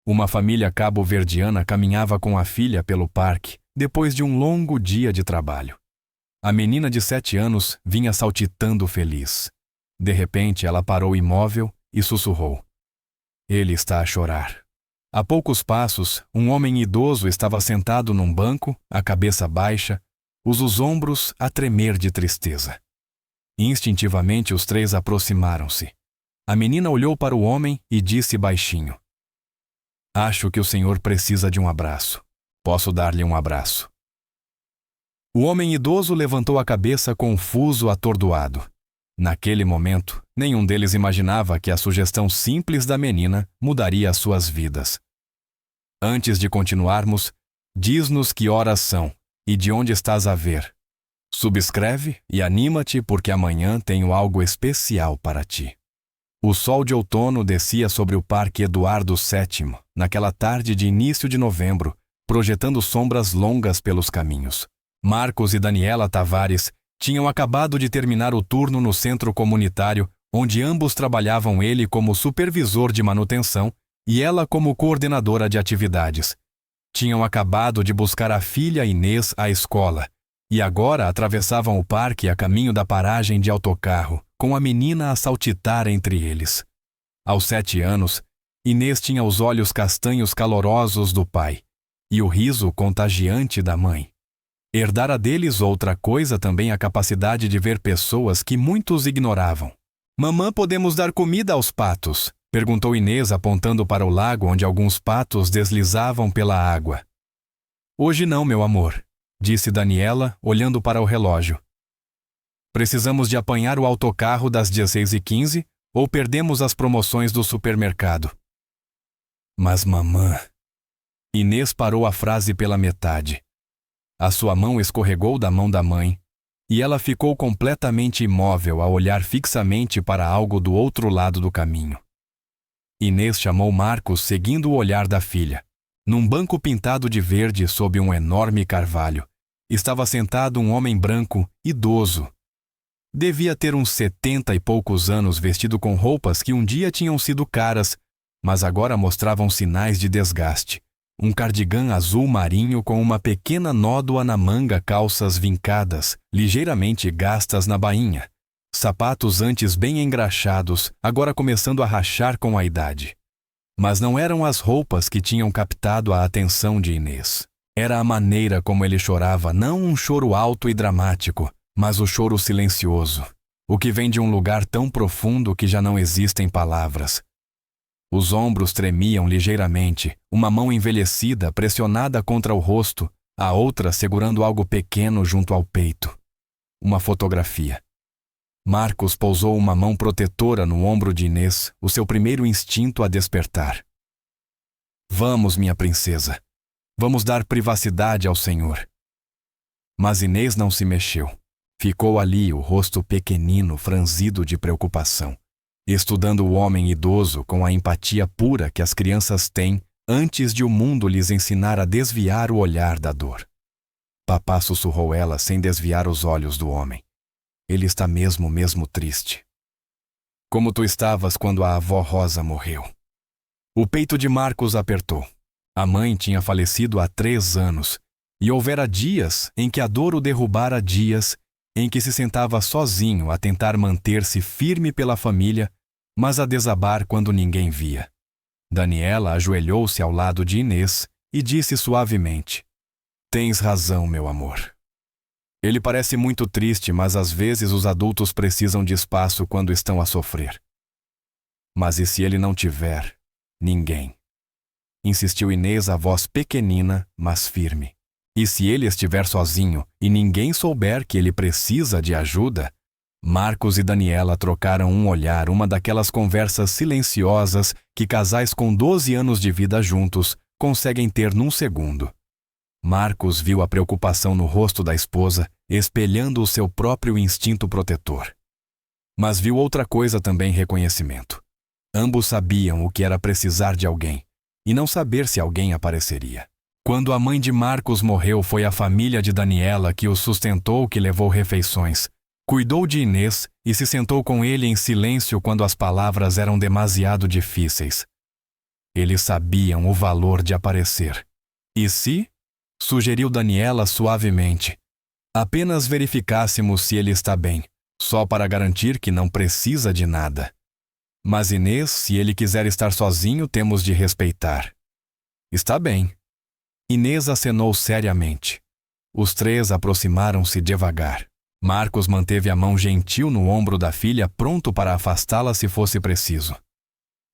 Uma família cabo-verdiana caminhava com a filha pelo parque depois de um longo dia de trabalho. A menina de 7 anos vinha saltitando feliz. De repente, ela parou imóvel e sussurrou: "Ele está a chorar." A poucos passos, um homem idoso estava sentado num banco, a cabeça baixa, os ombros a tremer de tristeza. Instintivamente, os três aproximaram-se. A menina olhou para o homem e disse baixinho: "Acho que o senhor precisa de um abraço. Posso dar-lhe um abraço?" O homem idoso levantou a cabeça confuso, atordoado. Naquele momento, nenhum deles imaginava que a sugestão simples da menina mudaria as suas vidas. Antes de continuarmos, diz-nos que horas são e de onde estás a ver. Subscreve e anima-te, porque amanhã tenho algo especial para ti. O sol de outono descia sobre o Parque Eduardo VII, naquela tarde de início de novembro, projetando sombras longas pelos caminhos. Marcos e Daniela Tavares tinham acabado de terminar o turno no centro comunitário, onde ambos trabalhavam, ele como supervisor de manutenção e ela como coordenadora de atividades. Tinham acabado de buscar a filha Inês à escola e agora atravessavam o parque a caminho da paragem de autocarro, com a menina a saltitar entre eles. Aos 7 anos, Inês tinha os olhos castanhos calorosos do pai e o riso contagiante da mãe. Herdara deles outra coisa também, a capacidade de ver pessoas que muitos ignoravam. "Mamã, podemos dar comida aos patos?" perguntou Inês, apontando para o lago onde alguns patos deslizavam pela água. "Hoje não, meu amor", disse Daniela, olhando para o relógio. "Precisamos de apanhar o autocarro das 16h15 ou perdemos as promoções do supermercado." "Mas mamã..." Inês parou a frase pela metade. A sua mão escorregou da mão da mãe e ela ficou completamente imóvel a olhar fixamente para algo do outro lado do caminho. Inês chamou Marcos, seguindo o olhar da filha. Num banco pintado de verde sob um enorme carvalho, estava sentado um homem branco, idoso. Devia ter uns 70 e poucos anos, vestido com roupas que um dia tinham sido caras, mas agora mostravam sinais de desgaste. Um cardigã azul marinho com uma pequena nódoa na manga, calças vincadas, ligeiramente gastas na bainha. Sapatos antes bem engraxados, agora começando a rachar com a idade. Mas não eram as roupas que tinham captado a atenção de Inês. Era a maneira como ele chorava, não um choro alto e dramático, mas o choro silencioso, o que vem de um lugar tão profundo que já não existem palavras. Os ombros tremiam ligeiramente, uma mão envelhecida pressionada contra o rosto, a outra segurando algo pequeno junto ao peito. Uma fotografia. Marcos pousou uma mão protetora no ombro de Inês, o seu primeiro instinto a despertar. "Vamos, minha princesa. Vamos dar privacidade ao Senhor." Mas Inês não se mexeu. Ficou ali, o rosto pequenino, franzido de preocupação, estudando o homem idoso com a empatia pura que as crianças têm antes de o mundo lhes ensinar a desviar o olhar da dor. "Papá", sussurrou ela sem desviar os olhos do homem. "Ele está mesmo triste. Como tu estavas quando a avó Rosa morreu." O peito de Marcos apertou. A mãe tinha falecido há 3 anos, e houvera dias em que a dor o derrubara, dias em que se sentava sozinho a tentar manter-se firme pela família, mas a desabar quando ninguém via. Daniela ajoelhou-se ao lado de Inês e disse suavemente: "Tens razão, meu amor. Ele parece muito triste, mas às vezes os adultos precisam de espaço quando estão a sofrer." "Mas e se ele não tiver ninguém?" insistiu Inês, a voz pequenina, mas firme. "E se ele estiver sozinho e ninguém souber que ele precisa de ajuda?" Marcos e Daniela trocaram um olhar, uma daquelas conversas silenciosas que casais com 12 anos de vida juntos conseguem ter num segundo. Marcos viu a preocupação no rosto da esposa, espelhando o seu próprio instinto protetor. Mas viu outra coisa também: reconhecimento. Ambos sabiam o que era precisar de alguém, e não saber se alguém apareceria. Quando a mãe de Marcos morreu, foi a família de Daniela que o sustentou, que levou refeições, cuidou de Inês e se sentou com ele em silêncio quando as palavras eram demasiado difíceis. Eles sabiam o valor de aparecer. E se? Sugeriu Daniela suavemente. Apenas verificássemos se ele está bem, só para garantir que não precisa de nada. Mas Inês, se ele quiser estar sozinho, temos de respeitar. Está bem. Inês acenou seriamente. Os três aproximaram-se devagar. Marcos manteve a mão gentil no ombro da filha, pronto para afastá-la se fosse preciso.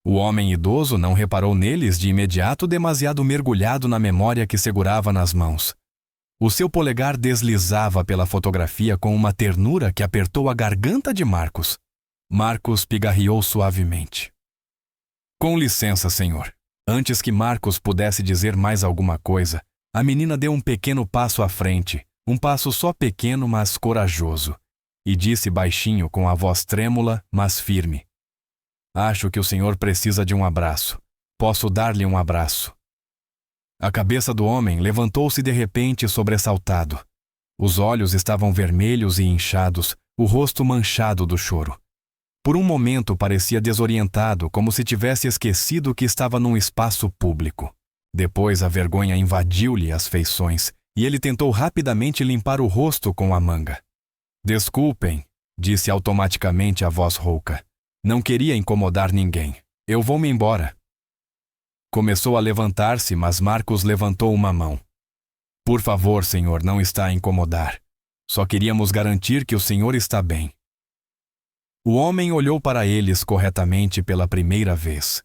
O homem idoso não reparou neles de imediato, demasiado mergulhado na memória que segurava nas mãos. O seu polegar deslizava pela fotografia com uma ternura que apertou a garganta de Marcos. Marcos pigarreou suavemente. Com licença, senhor. Antes que Marcos pudesse dizer mais alguma coisa, a menina deu um pequeno passo à frente, um passo só pequeno, mas corajoso, e disse baixinho com a voz trêmula, mas firme: Acho que o senhor precisa de um abraço. Posso dar-lhe um abraço? A cabeça do homem levantou-se de repente, sobressaltado. Os olhos estavam vermelhos e inchados, o rosto manchado do choro. Por um momento parecia desorientado, como se tivesse esquecido que estava num espaço público. Depois a vergonha invadiu-lhe as feições, e ele tentou rapidamente limpar o rosto com a manga. Desculpem, disse automaticamente a voz rouca. Não queria incomodar ninguém. Eu vou-me embora. Começou a levantar-se, mas Marcos levantou uma mão. Por favor, senhor, não está a incomodar. Só queríamos garantir que o senhor está bem. O homem olhou para eles corretamente pela primeira vez.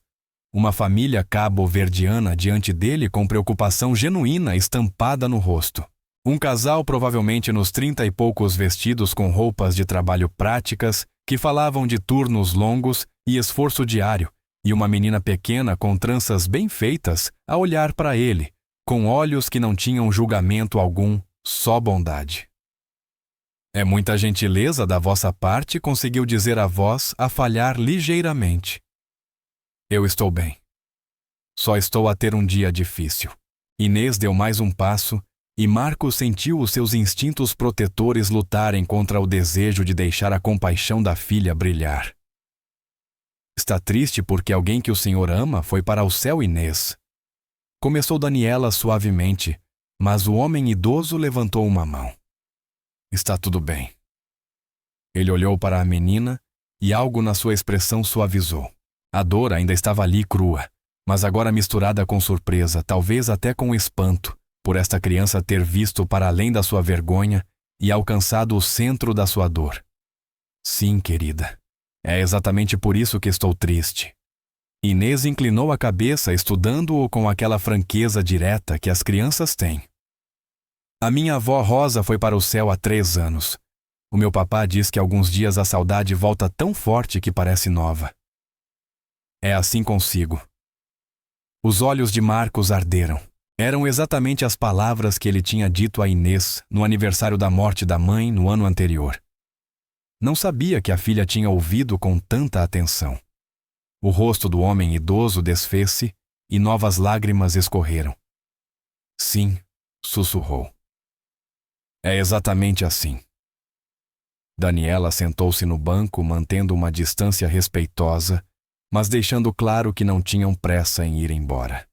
Uma família cabo-verdiana diante dele com preocupação genuína estampada no rosto. Um casal provavelmente nos 30 e poucos, vestidos com roupas de trabalho práticas, que falavam de turnos longos e esforço diário, e uma menina pequena com tranças bem feitas a olhar para ele, com olhos que não tinham julgamento algum, só bondade. É muita gentileza da vossa parte, conseguiu dizer a voz a falhar ligeiramente. Eu estou bem. Só estou a ter um dia difícil. Inês deu mais um passo e Marcos sentiu os seus instintos protetores lutarem contra o desejo de deixar a compaixão da filha brilhar. Está triste porque alguém que o senhor ama foi para o céu, Inês. Começou Daniela suavemente, mas o homem idoso levantou uma mão. Está tudo bem. Ele olhou para a menina e algo na sua expressão suavizou. A dor ainda estava ali crua, mas agora misturada com surpresa, talvez até com espanto, por esta criança ter visto para além da sua vergonha e alcançado o centro da sua dor. Sim, querida. É exatamente por isso que estou triste. Inês inclinou a cabeça, estudando-o com aquela franqueza direta que as crianças têm. A minha avó Rosa foi para o céu há 3 anos. O meu papá diz que alguns dias a saudade volta tão forte que parece nova. É assim consigo. Os olhos de Marcos arderam. Eram exatamente as palavras que ele tinha dito a Inês no aniversário da morte da mãe no ano anterior. Não sabia que a filha tinha ouvido com tanta atenção. O rosto do homem idoso desfez-se e novas lágrimas escorreram. Sim, sussurrou. É exatamente assim. Daniela sentou-se no banco, mantendo uma distância respeitosa, mas deixando claro que não tinham pressa em ir embora.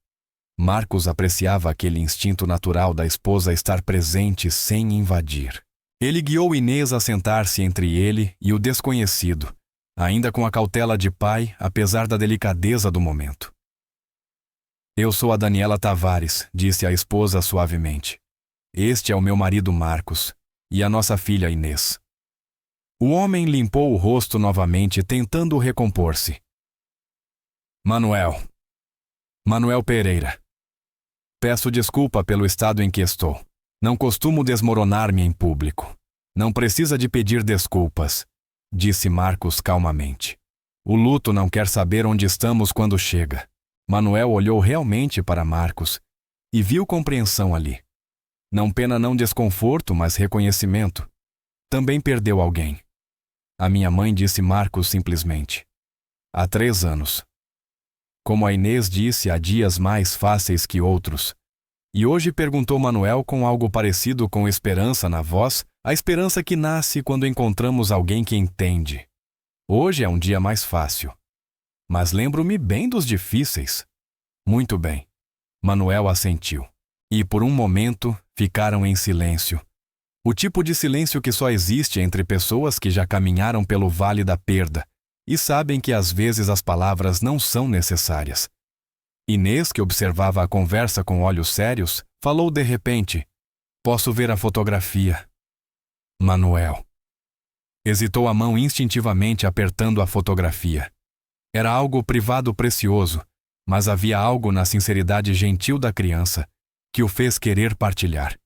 Marcos apreciava aquele instinto natural da esposa estar presente sem invadir. Ele guiou Inês a sentar-se entre ele e o desconhecido, ainda com a cautela de pai, apesar da delicadeza do momento. Eu sou a Daniela Tavares, disse a esposa suavemente. Este é o meu marido Marcos e a nossa filha Inês. O homem limpou o rosto novamente, tentando recompor-se. Manuel Pereira. Peço desculpa pelo estado em que estou. Não costumo desmoronar-me em público. Não precisa de pedir desculpas, disse Marcos calmamente. O luto não quer saber onde estamos quando chega. Manuel olhou realmente para Marcos e viu compreensão ali. Não pena, não desconforto, mas reconhecimento. Também perdeu alguém. A minha mãe, disse Marcos simplesmente. Há 3 anos. Como a Inês disse, há dias mais fáceis que outros. E hoje perguntou Manuel com algo parecido com esperança na voz, a esperança que nasce quando encontramos alguém que entende. Hoje é um dia mais fácil. Mas lembro-me bem dos difíceis. Muito bem. Manuel assentiu. E por um momento ficaram em silêncio. O tipo de silêncio que só existe entre pessoas que já caminharam pelo vale da perda e sabem que às vezes as palavras não são necessárias. Inês, que observava a conversa com olhos sérios, falou de repente: "Posso ver a fotografia?" Manuel hesitou, a mão instintivamente apertando a fotografia. Era algo privado precioso, mas havia algo na sinceridade gentil da criança que o fez querer partilhar.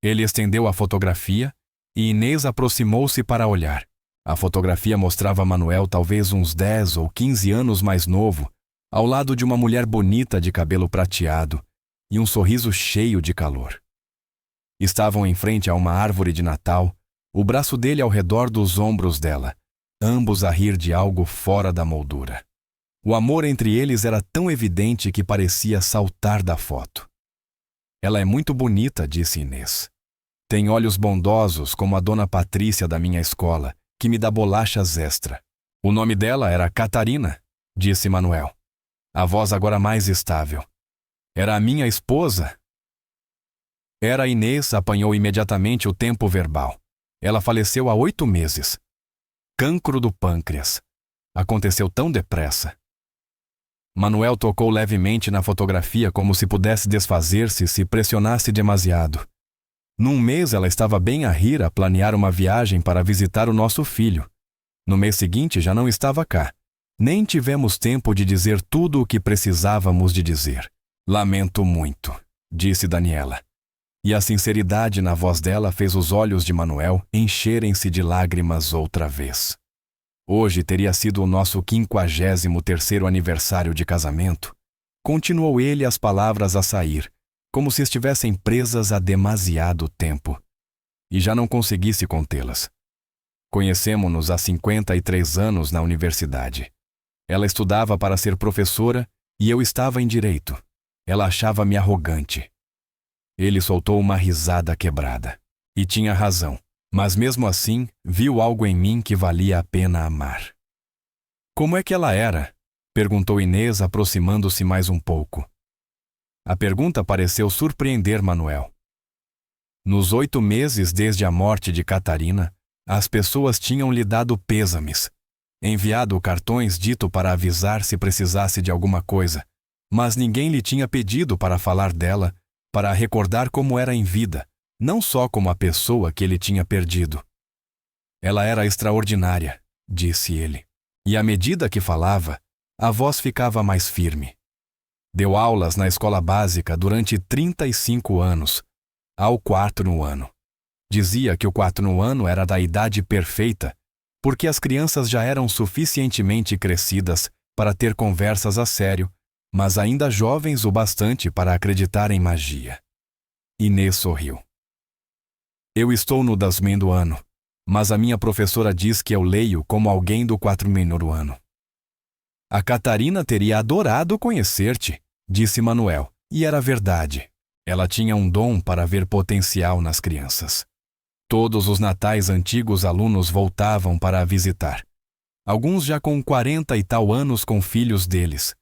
Ele estendeu a fotografia e Inês aproximou-se para olhar. A fotografia mostrava Manuel talvez uns 10 ou 15 anos mais novo, ao lado de uma mulher bonita de cabelo prateado e um sorriso cheio de calor. Estavam em frente a uma árvore de Natal, o braço dele ao redor dos ombros dela, ambos a rir de algo fora da moldura. O amor entre eles era tão evidente que parecia saltar da foto. "Ela é muito bonita", disse Inês. "Tem olhos bondosos como a dona Patrícia da minha escola, que me dá bolachas extra." "O nome dela era Catarina", disse Manuel. A voz agora mais estável. "Era a minha esposa." Era. Inês apanhou imediatamente o tempo verbal. Ela faleceu há 8 meses. Cancro do pâncreas. Aconteceu tão depressa. Manuel tocou levemente na fotografia como se pudesse desfazer-se se pressionasse demasiado. Num mês ela estava bem a rir a planear uma viagem para visitar o nosso filho. No mês seguinte já não estava cá. Nem tivemos tempo de dizer tudo o que precisávamos de dizer. "Lamento muito", disse Daniela. E a sinceridade na voz dela fez os olhos de Manuel encherem-se de lágrimas outra vez. "Hoje teria sido o nosso 53º aniversário de casamento", continuou ele, as palavras a sair, como se estivessem presas há demasiado tempo, e já não conseguisse contê-las. "Conhecemo-nos há 53 anos na universidade. Ela estudava para ser professora e eu estava em direito. Ela achava-me arrogante." Ele soltou uma risada quebrada. E tinha razão, mas mesmo assim viu algo em mim que valia a pena amar. "Como é que ela era?" perguntou Inês, aproximando-se mais um pouco. A pergunta pareceu surpreender Manuel. Nos 8 meses desde a morte de Catarina, as pessoas tinham lhe dado pêsames, enviado cartões dito para avisar se precisasse de alguma coisa, mas ninguém lhe tinha pedido para falar dela, para recordar como era em vida, não só como a pessoa que ele tinha perdido. "Ela era extraordinária", disse ele, e à medida que falava, a voz ficava mais firme. Deu aulas na escola básica durante 35 anos, ao 4º ano. Dizia que o 4º ano era da idade perfeita, porque as crianças já eram suficientemente crescidas para ter conversas a sério, mas ainda jovens o bastante para acreditar em magia. Inês sorriu. "Eu estou no 10º ano, mas a minha professora diz que eu leio como alguém do 4º ano." "A Catarina teria adorado conhecer-te", disse Manuel, e era verdade. Ela tinha um dom para ver potencial nas crianças. Todos os natais antigos alunos voltavam para a visitar. Alguns já com 40 e tal anos com filhos deles.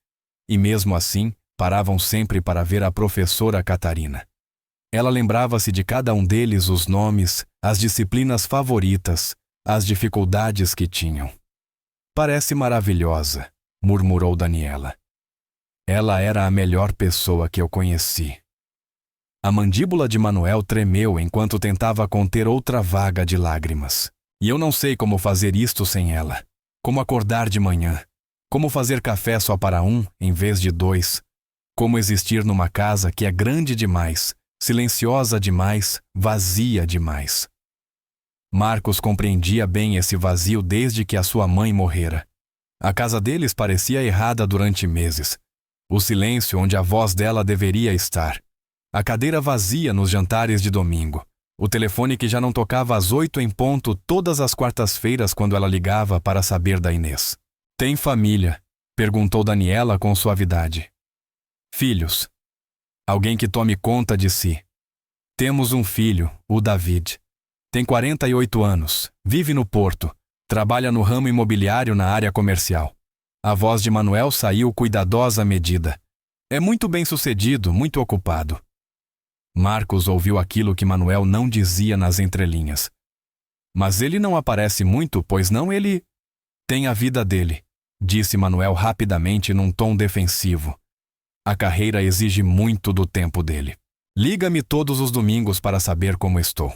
E mesmo assim, paravam sempre para ver a professora Catarina. Ela lembrava-se de cada um deles os nomes, as disciplinas favoritas, as dificuldades que tinham. "Parece maravilhosa", murmurou Daniela. "Ela era a melhor pessoa que eu conheci." A mandíbula de Manuel tremeu enquanto tentava conter outra vaga de lágrimas. "E eu não sei como fazer isto sem ela. Como acordar de manhã. Como fazer café só para um, em vez de 2. Como existir numa casa que é grande demais, silenciosa demais, vazia demais." Marcos compreendia bem esse vazio desde que a sua mãe morrera. A casa deles parecia errada durante meses. O silêncio onde a voz dela deveria estar. A cadeira vazia nos jantares de domingo. O telefone que já não tocava às 8 em ponto todas as quartas-feiras quando ela ligava para saber da Inês. "Tem família?" perguntou Daniela com suavidade. "Filhos. Alguém que tome conta de si." "Temos um filho, o David. Tem 48 anos, vive no Porto, trabalha no ramo imobiliário na área comercial." A voz de Manuel saiu cuidadosa medida. É muito bem-sucedido, muito ocupado. Marcos ouviu aquilo que Manuel não dizia nas entrelinhas. Mas ele não aparece muito, pois não ele... Tem a vida dele, disse Manuel rapidamente num tom defensivo. A carreira exige muito do tempo dele. Liga-me todos os domingos para saber como estou.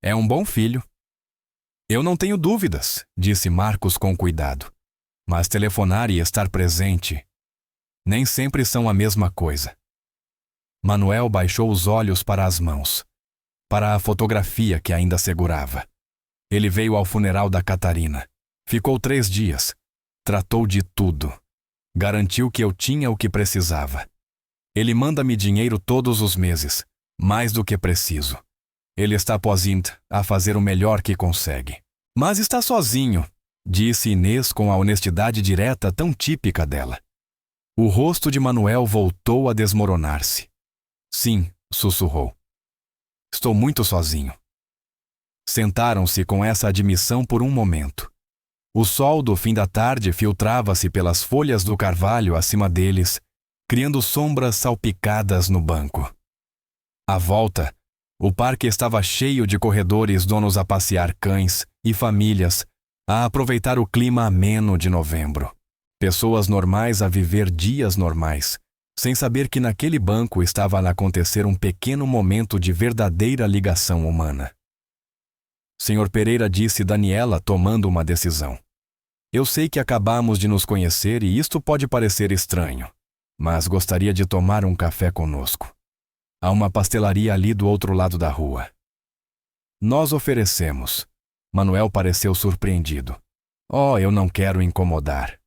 É um bom filho. Eu não tenho dúvidas, disse Marcos com cuidado. Mas telefonar e estar presente nem sempre são a mesma coisa. Manuel baixou os olhos para as mãos, para a fotografia que ainda segurava. Ele veio ao funeral da Catarina. Ficou 3 dias. Tratou de tudo. Garantiu que eu tinha o que precisava. Ele manda-me dinheiro todos os meses, mais do que preciso. Ele está aposente a fazer o melhor que consegue. Mas está sozinho, disse Inês com a honestidade direta tão típica dela. O rosto de Manuel voltou a desmoronar-se. Sim, sussurrou. Estou muito sozinho. Sentaram-se com essa admissão por um momento. O sol do fim da tarde filtrava-se pelas folhas do carvalho acima deles, criando sombras salpicadas no banco. À volta, o parque estava cheio de corredores donos a passear cães e famílias, a aproveitar o clima ameno de novembro. Pessoas normais a viver dias normais, sem saber que naquele banco estava a acontecer um pequeno momento de verdadeira ligação humana. Sr. Pereira, disse Daniela, tomando uma decisão. Eu sei que acabamos de nos conhecer e isto pode parecer estranho, mas gostaria de tomar um café conosco. Há uma pastelaria ali do outro lado da rua. Nós oferecemos. Manuel pareceu surpreendido. Oh, eu não quero incomodar.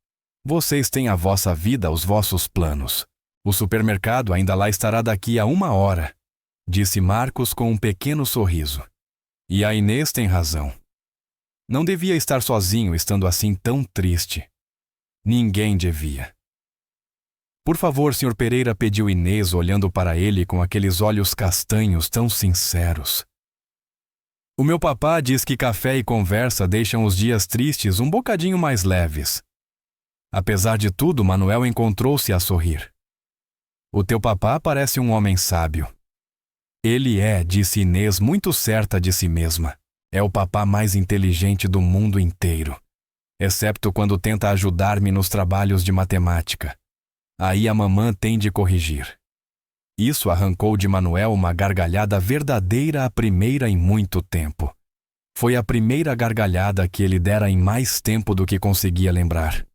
Vocês têm a vossa vida, os vossos planos. O supermercado ainda lá estará daqui a 1 hora, disse Marcos com um pequeno sorriso. E a Inês tem razão. Não devia estar sozinho estando assim tão triste. Ninguém devia. Por favor, Sr. Pereira, pediu Inês, olhando para ele com aqueles olhos castanhos tão sinceros. O meu papá diz que café e conversa deixam os dias tristes um bocadinho mais leves. Apesar de tudo, Manuel encontrou-se a sorrir. O teu papá parece um homem sábio. Ele é, disse Inês, muito certa de si mesma. É o papá mais inteligente do mundo inteiro, excepto quando tenta ajudar-me nos trabalhos de matemática. Aí a mamã tem de corrigir. Isso arrancou de Manuel uma gargalhada verdadeira, a primeira em muito tempo. Foi a primeira gargalhada que ele dera em mais tempo do que conseguia lembrar.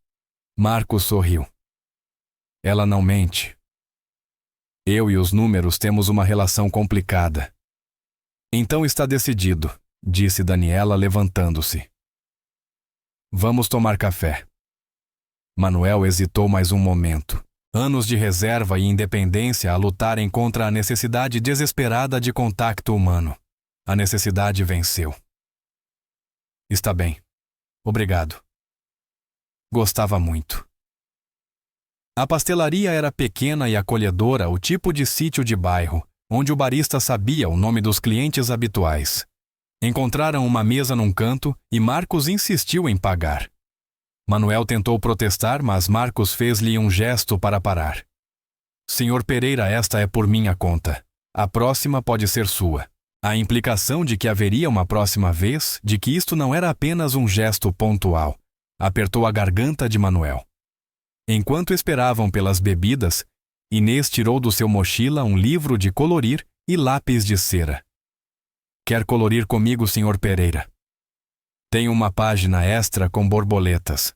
Marcos sorriu. Ela não mente. Eu e os números temos uma relação complicada. Então está decidido, disse Daniela, levantando-se. Vamos tomar café. Manuel hesitou mais um momento. Anos de reserva e independência a lutarem contra a necessidade desesperada de contato humano. A necessidade venceu. Está bem. Obrigado. Gostava muito. A pastelaria era pequena e acolhedora, o tipo de sítio de bairro, onde o barista sabia o nome dos clientes habituais. Encontraram uma mesa num canto e Marcos insistiu em pagar. Manuel tentou protestar, mas Marcos fez-lhe um gesto para parar. Senhor Pereira, esta é por minha conta. A próxima pode ser sua. A implicação de que haveria uma próxima vez, de que isto não era apenas um gesto pontual, apertou a garganta de Manuel. Enquanto esperavam pelas bebidas, Inês tirou do seu mochila um livro de colorir e lápis de cera. Quer colorir comigo, Sr. Pereira? Tenho uma página extra com borboletas.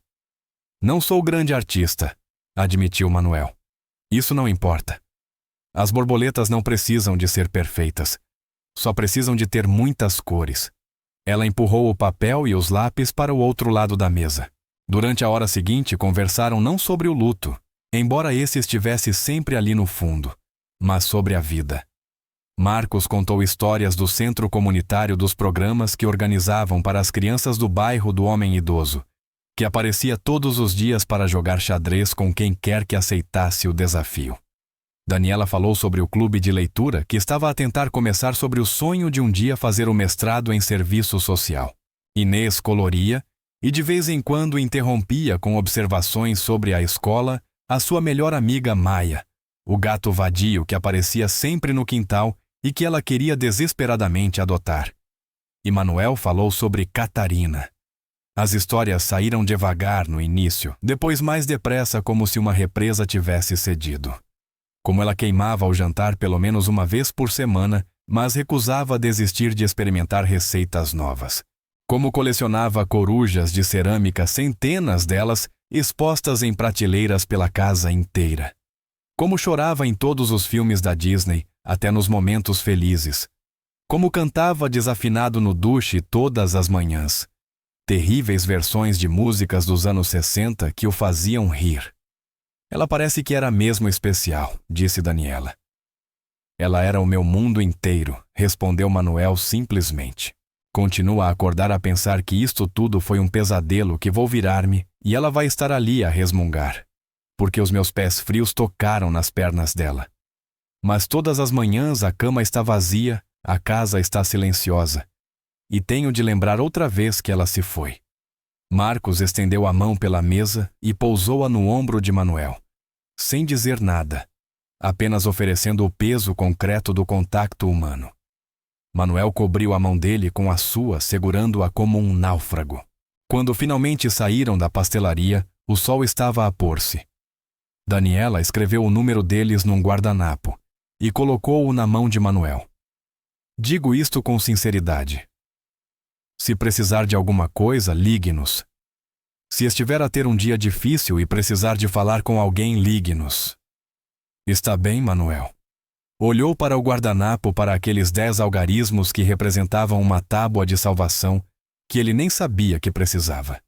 Não sou grande artista, admitiu Manuel. Isso não importa. As borboletas não precisam de ser perfeitas. Só precisam de ter muitas cores. Ela empurrou o papel e os lápis para o outro lado da mesa. Durante a hora seguinte, conversaram não sobre o luto, embora esse estivesse sempre ali no fundo, mas sobre a vida. Marcos contou histórias do centro comunitário, dos programas que organizavam para as crianças do bairro do homem idoso, que aparecia todos os dias para jogar xadrez com quem quer que aceitasse o desafio. Daniela falou sobre o clube de leitura, que estava a tentar começar, sobre o sonho de um dia fazer o mestrado em serviço social. Inês coloria e de vez em quando interrompia com observações sobre a escola a sua melhor amiga Maia, o gato vadio que aparecia sempre no quintal e que ela queria desesperadamente adotar. E Manuel falou sobre Catarina. As histórias saíram devagar no início, depois mais depressa, como se uma represa tivesse cedido. Como ela queimava o jantar pelo menos uma vez por semana, mas recusava desistir de experimentar receitas novas. Como colecionava corujas de cerâmica, centenas delas, expostas em prateleiras pela casa inteira. Como chorava em todos os filmes da Disney, até nos momentos felizes. Como cantava desafinado no duche todas as manhãs. Terríveis versões de músicas dos anos 60 que o faziam rir. Ela parece que era mesmo especial, disse Daniela. Ela era o meu mundo inteiro, respondeu Manuel simplesmente. Continua a acordar a pensar que isto tudo foi um pesadelo, que vou virar-me e ela vai estar ali a resmungar. Porque os meus pés frios tocaram nas pernas dela. Mas todas as manhãs a cama está vazia, a casa está silenciosa. E tenho de lembrar outra vez que ela se foi. Marcos estendeu a mão pela mesa e pousou-a no ombro de Manuel, sem dizer nada, apenas oferecendo o peso concreto do contacto humano. Manuel cobriu a mão dele com a sua, segurando-a como um náufrago. Quando finalmente saíram da pastelaria, o sol estava a pôr-se. Daniela escreveu o número deles num guardanapo e colocou-o na mão de Manuel. Digo isto com sinceridade. Se precisar de alguma coisa, ligue-nos. Se estiver a ter um dia difícil e precisar de falar com alguém, ligue-nos. Está bem, Manuel? Olhou para o guardanapo, para aqueles 10 algarismos que representavam uma tábua de salvação que ele nem sabia que precisava.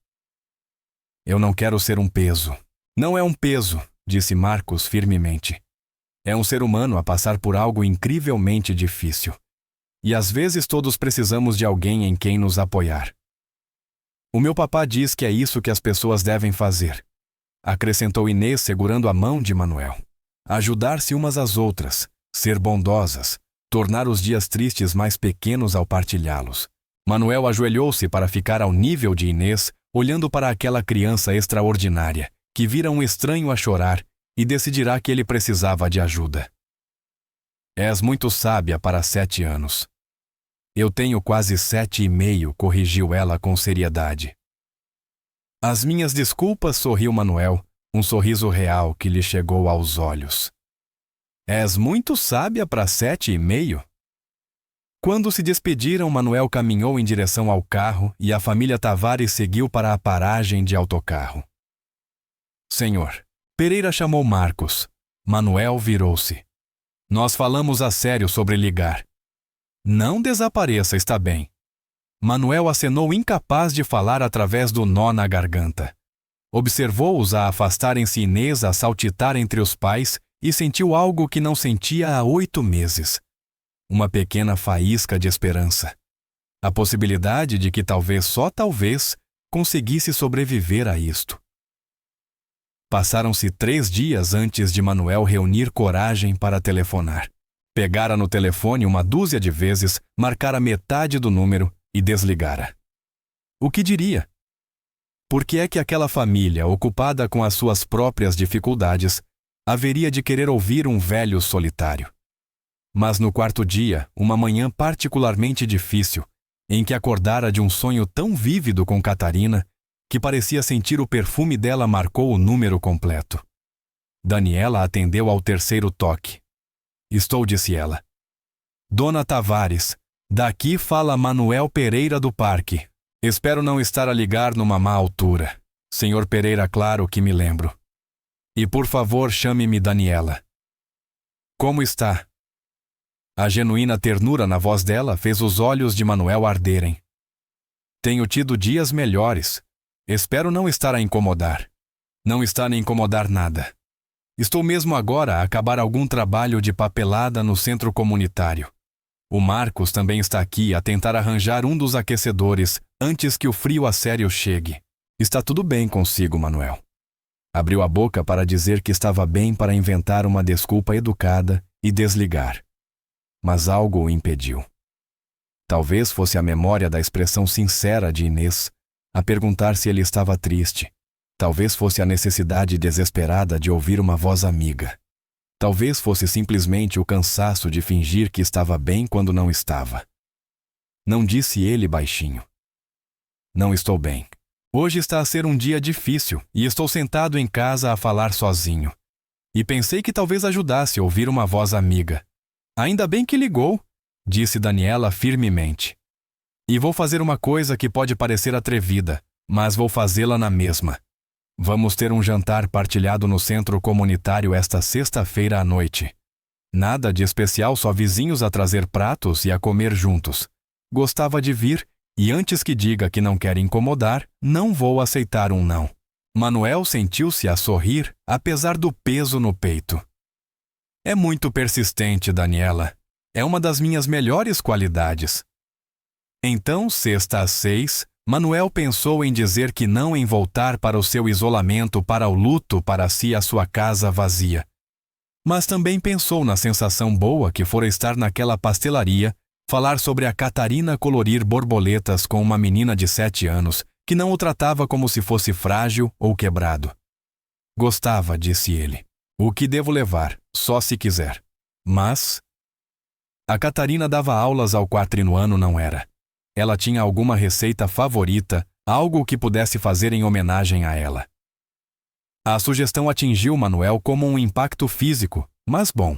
Eu não quero ser um peso. Não é um peso, disse Marcos firmemente. É um ser humano a passar por algo incrivelmente difícil. E às vezes todos precisamos de alguém em quem nos apoiar. O meu papá diz que é isso que as pessoas devem fazer, acrescentou Inês segurando a mão de Manuel. Ajudar-se umas às outras, ser bondosas, tornar os dias tristes mais pequenos ao partilhá-los. Manuel ajoelhou-se para ficar ao nível de Inês, olhando para aquela criança extraordinária, que vira um estranho a chorar e decidirá que ele precisava de ajuda. És muito sábia para 7 anos. Eu tenho quase 7,5, corrigiu ela com seriedade. As minhas desculpas, sorriu Manuel, um sorriso real que lhe chegou aos olhos. És muito sábia para 7,5? Quando se despediram, Manuel caminhou em direção ao carro e a família Tavares seguiu para a paragem de autocarro. Senhor, Pereira chamou Marcos. Manuel virou-se. Nós falamos a sério sobre ligar. Não desapareça, está bem. Manuel acenou incapaz de falar através do nó na garganta. Observou-os a afastarem-se Inês, a saltitar entre os pais e sentiu algo que não sentia há 8 meses. Uma pequena faísca de esperança. A possibilidade de que talvez, só talvez, conseguisse sobreviver a isto. Passaram-se 3 dias antes de Manuel reunir coragem para telefonar. Pegara no telefone uma dúzia de vezes, marcara metade do número e desligara. O que diria? Por que é que aquela família, ocupada com as suas próprias dificuldades, haveria de querer ouvir um velho solitário? Mas no 4º dia, uma manhã particularmente difícil, em que acordara de um sonho tão vívido com Catarina, que parecia sentir o perfume dela, marcou o número completo. Daniela atendeu ao 3º toque. Estou, disse ela. Dona Tavares, daqui fala Manuel Pereira do Parque. Espero não estar a ligar numa má altura. Senhor Pereira, claro que me lembro. E por favor, chame-me Daniela. Como está? A genuína ternura na voz dela fez os olhos de Manuel arderem. Tenho tido dias melhores. Espero não estar a incomodar. Não está a incomodar nada. Estou mesmo agora a acabar algum trabalho de papelada no centro comunitário. O Marcos também está aqui a tentar arranjar um dos aquecedores antes que o frio a sério chegue. Está tudo bem consigo, Manuel. Abriu a boca para dizer que estava bem para inventar uma desculpa educada e desligar. Mas algo o impediu. Talvez fosse a memória da expressão sincera de Inês, a perguntar se ele estava triste. Talvez fosse a necessidade desesperada de ouvir uma voz amiga. Talvez fosse simplesmente o cansaço de fingir que estava bem quando não estava. Não disse ele baixinho. Não estou bem. Hoje está a ser um dia difícil e estou sentado em casa a falar sozinho. E pensei que talvez ajudasse a ouvir uma voz amiga. Ainda bem que ligou, disse Daniela firmemente. E vou fazer uma coisa que pode parecer atrevida, mas vou fazê-la na mesma. Vamos ter um jantar partilhado no centro comunitário esta sexta-feira à noite. Nada de especial, só vizinhos a trazer pratos e a comer juntos. Gostava de vir, e antes que diga que não quer incomodar, não vou aceitar um não. Manuel sentiu-se a sorrir, apesar do peso no peito. É muito persistente, Daniela. É uma das minhas melhores qualidades. Então, sexta às 6, Manuel pensou em dizer que não, em voltar para o seu isolamento, para o luto, para si e a sua casa vazia. Mas também pensou na sensação boa que fora estar naquela pastelaria, falar sobre a Catarina colorir borboletas com uma menina de 7 anos, que não o tratava como se fosse frágil ou quebrado. Gostava, disse ele. O que devo levar, só se quiser. Mas... A Catarina dava aulas ao 4º ano, não era. Ela tinha alguma receita favorita, algo que pudesse fazer em homenagem a ela. A sugestão atingiu Manuel como um impacto físico, mas bom.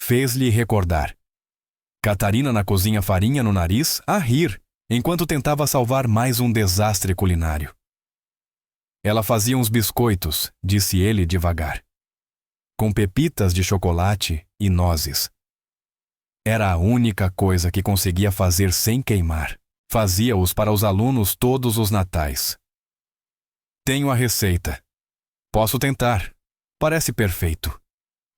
Fez-lhe recordar. Catarina na cozinha, farinha no nariz, a rir, enquanto tentava salvar mais um desastre culinário. Ela fazia uns biscoitos, disse ele devagar, com pepitas de chocolate e nozes. Era a única coisa que conseguia fazer sem queimar. Fazia-os para os alunos todos os natais. Tenho a receita. Posso tentar. Parece perfeito.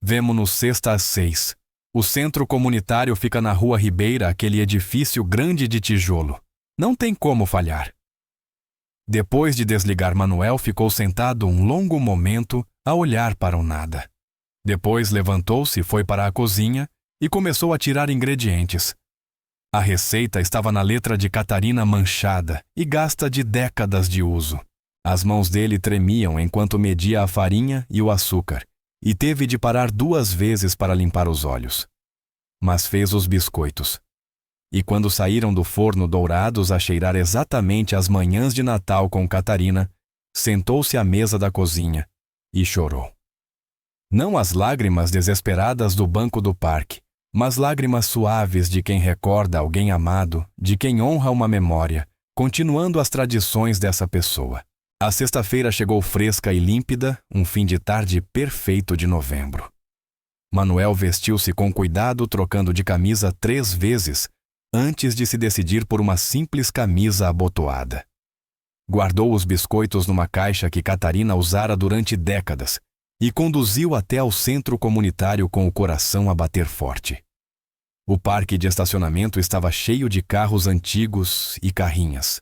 Vemo-nos sexta às 6. O centro comunitário fica na Rua Ribeira, aquele edifício grande de tijolo. Não tem como falhar. Depois de desligar, Manuel ficou sentado um longo momento a olhar para o nada. Depois levantou-se, foi para a cozinha e começou a tirar ingredientes. A receita estava na letra de Catarina, manchada e gasta de décadas de uso. As mãos dele tremiam enquanto media a farinha e o açúcar, e teve de parar 2 vezes para limpar os olhos. Mas fez os biscoitos. E quando saíram do forno dourados a cheirar exatamente as manhãs de Natal com Catarina, sentou-se à mesa da cozinha e chorou. Não as lágrimas desesperadas do banco do parque, mas lágrimas suaves de quem recorda alguém amado, de quem honra uma memória, continuando as tradições dessa pessoa. A sexta-feira chegou fresca e límpida, um fim de tarde perfeito de novembro. Manuel vestiu-se com cuidado, trocando de camisa 3 vezes, antes de se decidir por uma simples camisa abotoada. Guardou os biscoitos numa caixa que Catarina usara durante décadas, e conduziu até ao centro comunitário com o coração a bater forte. O parque de estacionamento estava cheio de carros antigos e carrinhas.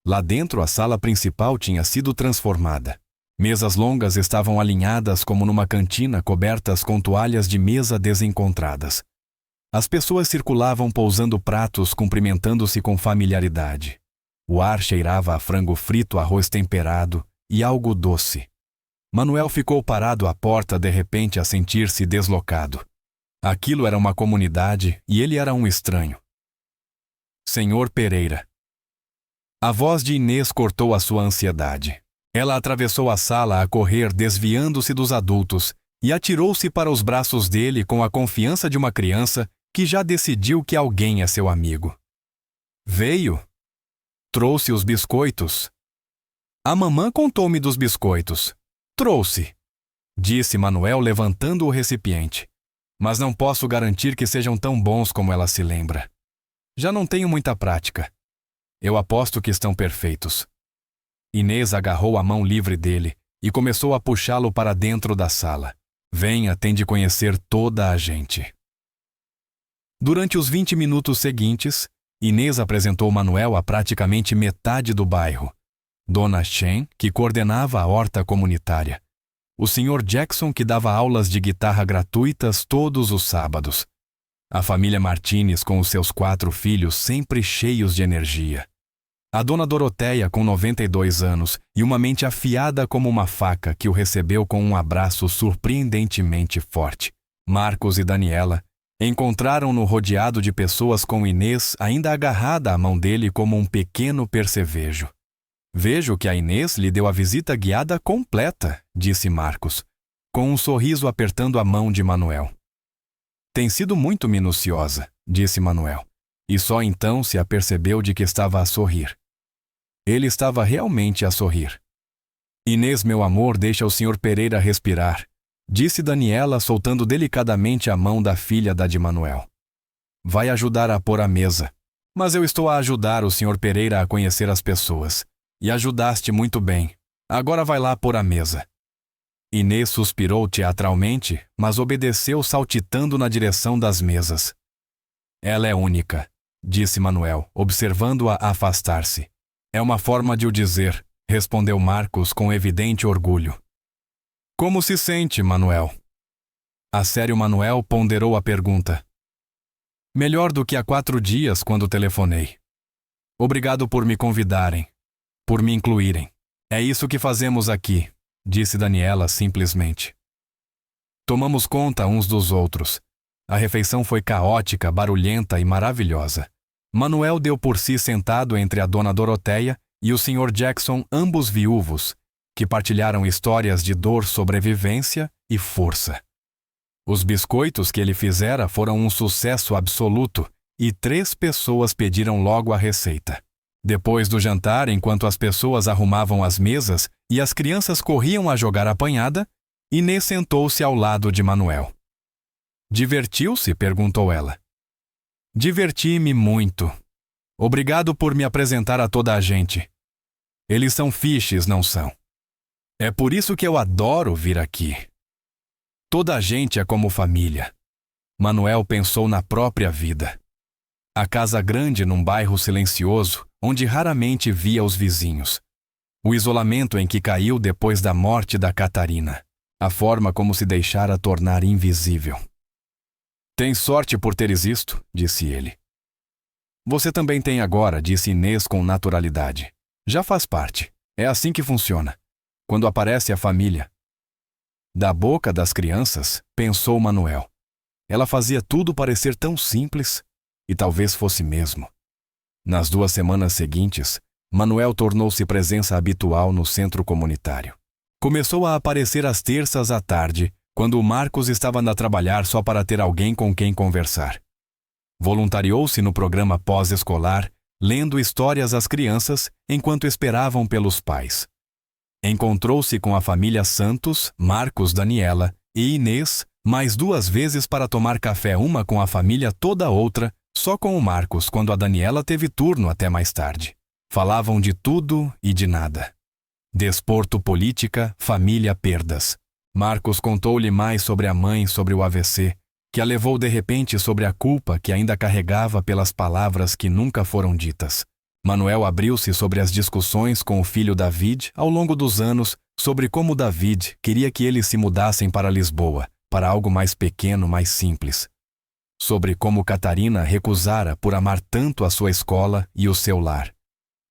Lá dentro, a sala principal tinha sido transformada. Mesas longas estavam alinhadas como numa cantina, cobertas com toalhas de mesa desencontradas. As pessoas circulavam pousando pratos, cumprimentando-se com familiaridade. O ar cheirava a frango frito, arroz temperado e algo doce. Manuel ficou parado à porta, de repente, a sentir-se deslocado. Aquilo era uma comunidade e ele era um estranho. Senhor Pereira. A voz de Inês cortou a sua ansiedade. Ela atravessou a sala a correr, desviando-se dos adultos, e atirou-se para os braços dele com a confiança de uma criança que já decidiu que alguém é seu amigo. Veio. Trouxe os biscoitos. A mamã contou-me dos biscoitos. Trouxe, disse Manuel, levantando o recipiente. Mas não posso garantir que sejam tão bons como ela se lembra. Já não tenho muita prática. Eu aposto que estão perfeitos. Inês agarrou a mão livre dele e começou a puxá-lo para dentro da sala. Venha, tem de conhecer toda a gente. Durante os 20 minutos seguintes, Inês apresentou Manuel a praticamente metade do bairro. Dona Chen, que coordenava a horta comunitária. O Sr. Jackson, que dava aulas de guitarra gratuitas todos os sábados. A família Martínez com os seus 4 filhos sempre cheios de energia. A dona Doroteia, com 92 anos e uma mente afiada como uma faca, que o recebeu com um abraço surpreendentemente forte. Marcos e Daniela encontraram-no rodeado de pessoas com Inês ainda agarrada à mão dele como um pequeno percevejo. Vejo que a Inês lhe deu a visita guiada completa, disse Marcos, com um sorriso apertando a mão de Manuel. Tem sido muito minuciosa, disse Manuel, e só então se apercebeu de que estava a sorrir. Ele estava realmente a sorrir. Inês, meu amor, deixa o Sr. Pereira respirar, disse Daniela, soltando delicadamente a mão da filha da de Manuel. Vai ajudar a pôr a mesa. Mas eu estou a ajudar o Sr. Pereira a conhecer as pessoas. E ajudaste muito bem. Agora vai lá pôr a mesa. Inês suspirou teatralmente, mas obedeceu saltitando na direção das mesas. Ela é única, disse Manuel, observando-a afastar-se. É uma forma de o dizer, respondeu Marcos com evidente orgulho. Como se sente, Manuel? A sério, Manuel ponderou a pergunta. Melhor do que há 4 dias, quando telefonei. Obrigado por me convidarem, por me incluírem. É isso que fazemos aqui, disse Daniela simplesmente. Tomamos conta uns dos outros. A refeição foi caótica, barulhenta e maravilhosa. Manuel deu por si sentado entre a dona Doroteia e o Sr. Jackson, ambos viúvos, que partilharam histórias de dor, sobrevivência e força. Os biscoitos que ele fizera foram um sucesso absoluto e 3 pessoas pediram logo a receita. Depois do jantar, enquanto as pessoas arrumavam as mesas e as crianças corriam a jogar apanhada, Inês sentou-se ao lado de Manuel. Divertiu-se? Perguntou ela. Diverti-me muito. Obrigado por me apresentar a toda a gente. Eles são fiches, não são? É por isso que eu adoro vir aqui. Toda a gente é como família. Manuel pensou na própria vida. A casa grande num bairro silencioso, onde raramente via os vizinhos. O isolamento em que caiu depois da morte da Catarina. A forma como se deixara tornar invisível. Tens sorte por teres isto, disse ele. Você também tem agora, disse Inês com naturalidade. Já faz parte. É assim que funciona. Quando aparece a família. Da boca das crianças, pensou Manuel. Ela fazia tudo parecer tão simples, e talvez fosse mesmo. Nas 2 semanas seguintes, Manuel tornou-se presença habitual no centro comunitário. Começou a aparecer às terças à tarde, quando o Marcos estava a trabalhar só para ter alguém com quem conversar. Voluntariou-se no programa pós-escolar, lendo histórias às crianças enquanto esperavam pelos pais. Encontrou-se com a família Santos, Marcos, Daniela e Inês mais 2 vezes para tomar café, uma com a família toda, outra só com o Marcos, quando a Daniela teve turno até mais tarde. Falavam de tudo e de nada. Desporto, política, família, perdas. Marcos contou-lhe mais sobre a mãe, sobre o AVC, que a levou de repente sobre a culpa que ainda carregava pelas palavras que nunca foram ditas. Manuel abriu-se sobre as discussões com o filho David ao longo dos anos sobre como David queria que eles se mudassem para Lisboa, para algo mais pequeno, mais simples. Sobre como Catarina recusara por amar tanto a sua escola e o seu lar.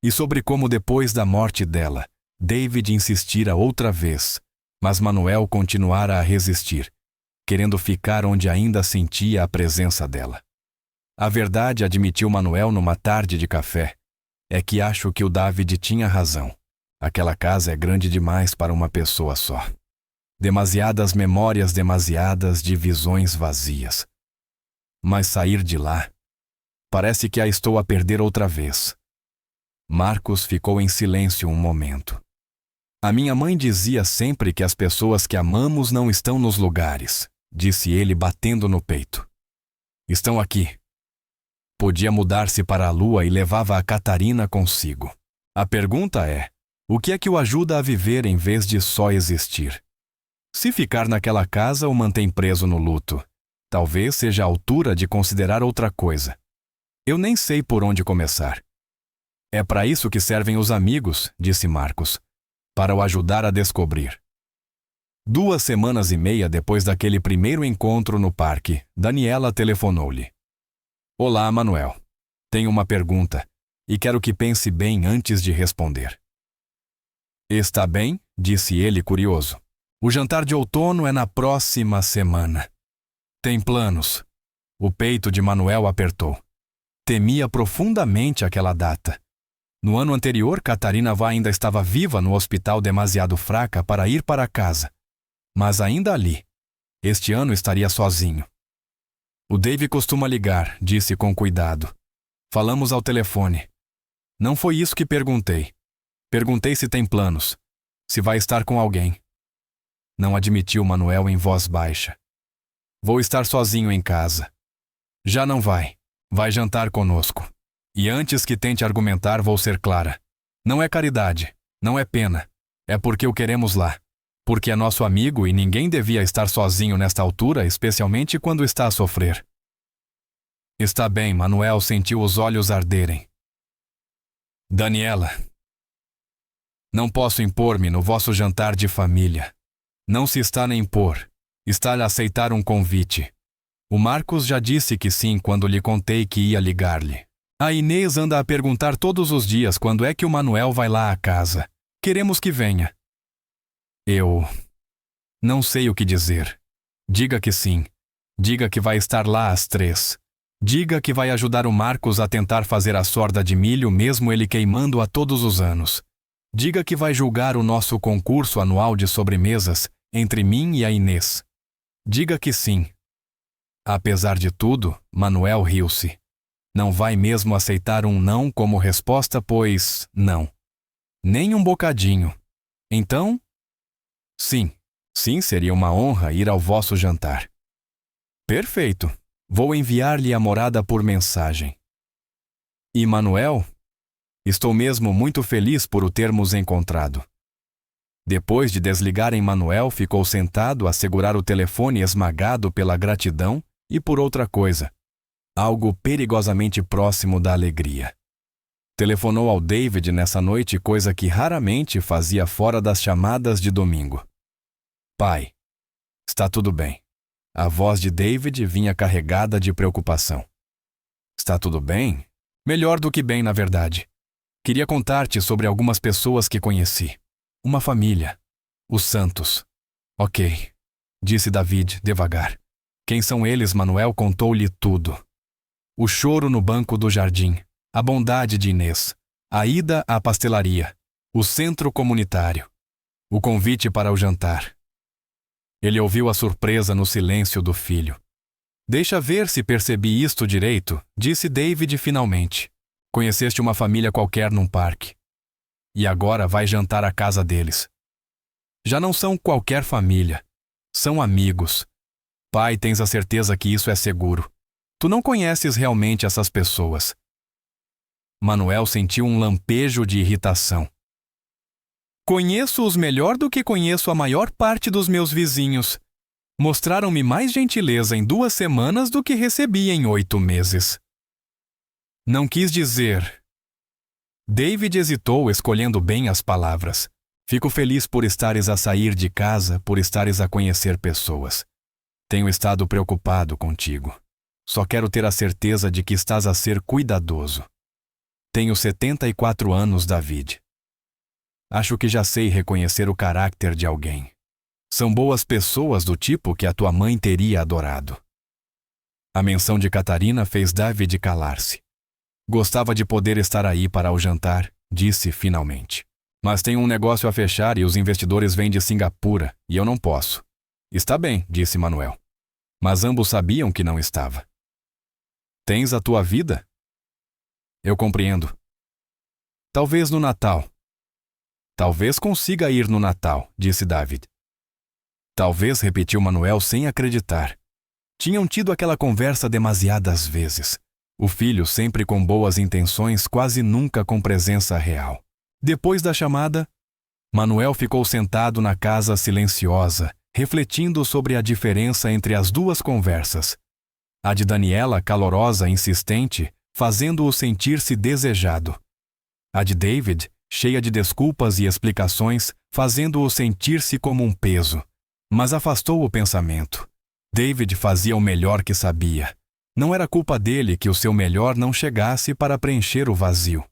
E sobre como depois da morte dela, David insistira outra vez, mas Manuel continuara a resistir, querendo ficar onde ainda sentia a presença dela. A verdade, admitiu Manuel numa tarde de café, é que acho que o David tinha razão. Aquela casa é grande demais para uma pessoa só. Demasiadas memórias, demasiadas divisões vazias. Mas sair de lá, parece que a estou a perder outra vez. Marcos ficou em silêncio um momento. A minha mãe dizia sempre que as pessoas que amamos não estão nos lugares, disse ele batendo no peito. Estão aqui. Podia mudar-se para a lua e levava a Catarina consigo. A pergunta é, o que é que o ajuda a viver em vez de só existir? Se ficar naquela casa o mantém preso no luto, talvez seja a altura de considerar outra coisa. Eu nem sei por onde começar. É para isso que servem os amigos, disse Marcos, para o ajudar a descobrir. 2 semanas e meia depois daquele primeiro encontro no parque, Daniela telefonou-lhe. Olá, Manuel. Tenho uma pergunta, e quero que pense bem antes de responder. Está bem? Disse ele curioso. O jantar de outono é na próxima semana. Tem planos. O peito de Manuel apertou. Temia profundamente aquela data. No ano anterior, Catarina Vá ainda estava viva no hospital demasiado fraca para ir para casa. Mas ainda ali. Este ano estaria sozinho. O Dave costuma ligar, disse com cuidado. Falamos ao telefone. Não foi isso que perguntei. Perguntei se tem planos. Se vai estar com alguém. Não admitiu Manuel em voz baixa. Vou estar sozinho em casa. Já não vai. Vai jantar conosco. E antes que tente argumentar, vou ser clara. Não é caridade, não é pena. É porque o queremos lá. Porque é nosso amigo e ninguém devia estar sozinho nesta altura, especialmente quando está a sofrer. Está bem, Manuel sentiu os olhos arderem. Daniela. Não posso impor-me no vosso jantar de família. Não se está a impor. Está a aceitar um convite. O Marcos já disse que sim quando lhe contei que ia ligar-lhe. A Inês anda a perguntar todos os dias quando é que o Manuel vai lá à casa. Queremos que venha. Eu não sei o que dizer. Diga que sim. Diga que vai estar lá às 3. Diga que vai ajudar o Marcos a tentar fazer a sorda de milho mesmo ele queimando-a todos os anos. Diga que vai julgar o nosso concurso anual de sobremesas entre mim e a Inês. Diga que sim. Apesar de tudo, Manuel riu-se. Não vai mesmo aceitar um não como resposta, pois não. Nem um bocadinho. Então? Sim. Sim, seria uma honra ir ao vosso jantar. Perfeito. Vou enviar-lhe a morada por mensagem. E Manuel? Estou mesmo muito feliz por o termos encontrado. Depois de desligarem Manuel, ficou sentado a segurar o telefone esmagado pela gratidão e por outra coisa. Algo perigosamente próximo da alegria. Telefonou ao David nessa noite, coisa que raramente fazia fora das chamadas de domingo. Pai, está tudo bem. A voz de David vinha carregada de preocupação. Está tudo bem? Melhor do que bem, na verdade. Queria contar-te sobre algumas pessoas que conheci. Uma família. Os Santos. Ok, disse David devagar. Quem são eles? Manuel contou-lhe tudo. O choro no banco do jardim, a bondade de Inês, a ida à pastelaria, o centro comunitário, o convite para o jantar. Ele ouviu a surpresa no silêncio do filho. Deixa ver se percebi isto direito, disse David finalmente. Conheceste uma família qualquer num parque. E agora vai jantar à casa deles. Já não são qualquer família. São amigos. Pai, tens a certeza que isso é seguro. Tu não conheces realmente essas pessoas. Manuel sentiu um lampejo de irritação. Conheço-os melhor do que conheço a maior parte dos meus vizinhos. Mostraram-me mais gentileza em 2 semanas do que recebi em 8 meses. Não quis dizer. David hesitou, escolhendo bem as palavras. Fico feliz por estares a sair de casa, por estares a conhecer pessoas. Tenho estado preocupado contigo. Só quero ter a certeza de que estás a ser cuidadoso. Tenho 74 anos, David. Acho que já sei reconhecer o caráter de alguém. São boas pessoas do tipo que a tua mãe teria adorado. A menção de Catarina fez David calar-se. Gostava de poder estar aí para o jantar, disse finalmente. Mas tenho um negócio a fechar e os investidores vêm de Singapura, e eu não posso. Está bem, disse Manuel. Mas ambos sabiam que não estava. Tens a tua vida? Eu compreendo. Talvez no Natal. Talvez consiga ir no Natal, disse David. Talvez, repetiu Manuel sem acreditar. Tinham tido aquela conversa demasiadas vezes. O filho sempre com boas intenções, quase nunca com presença real. Depois da chamada, Manuel ficou sentado na casa silenciosa, refletindo sobre a diferença entre as duas conversas. A de Daniela, calorosa, insistente, fazendo-o sentir-se desejado. A de David, cheia de desculpas e explicações, fazendo-o sentir-se como um peso. Mas afastou o pensamento. David fazia o melhor que sabia. Não era culpa dele que o seu melhor não chegasse para preencher o vazio.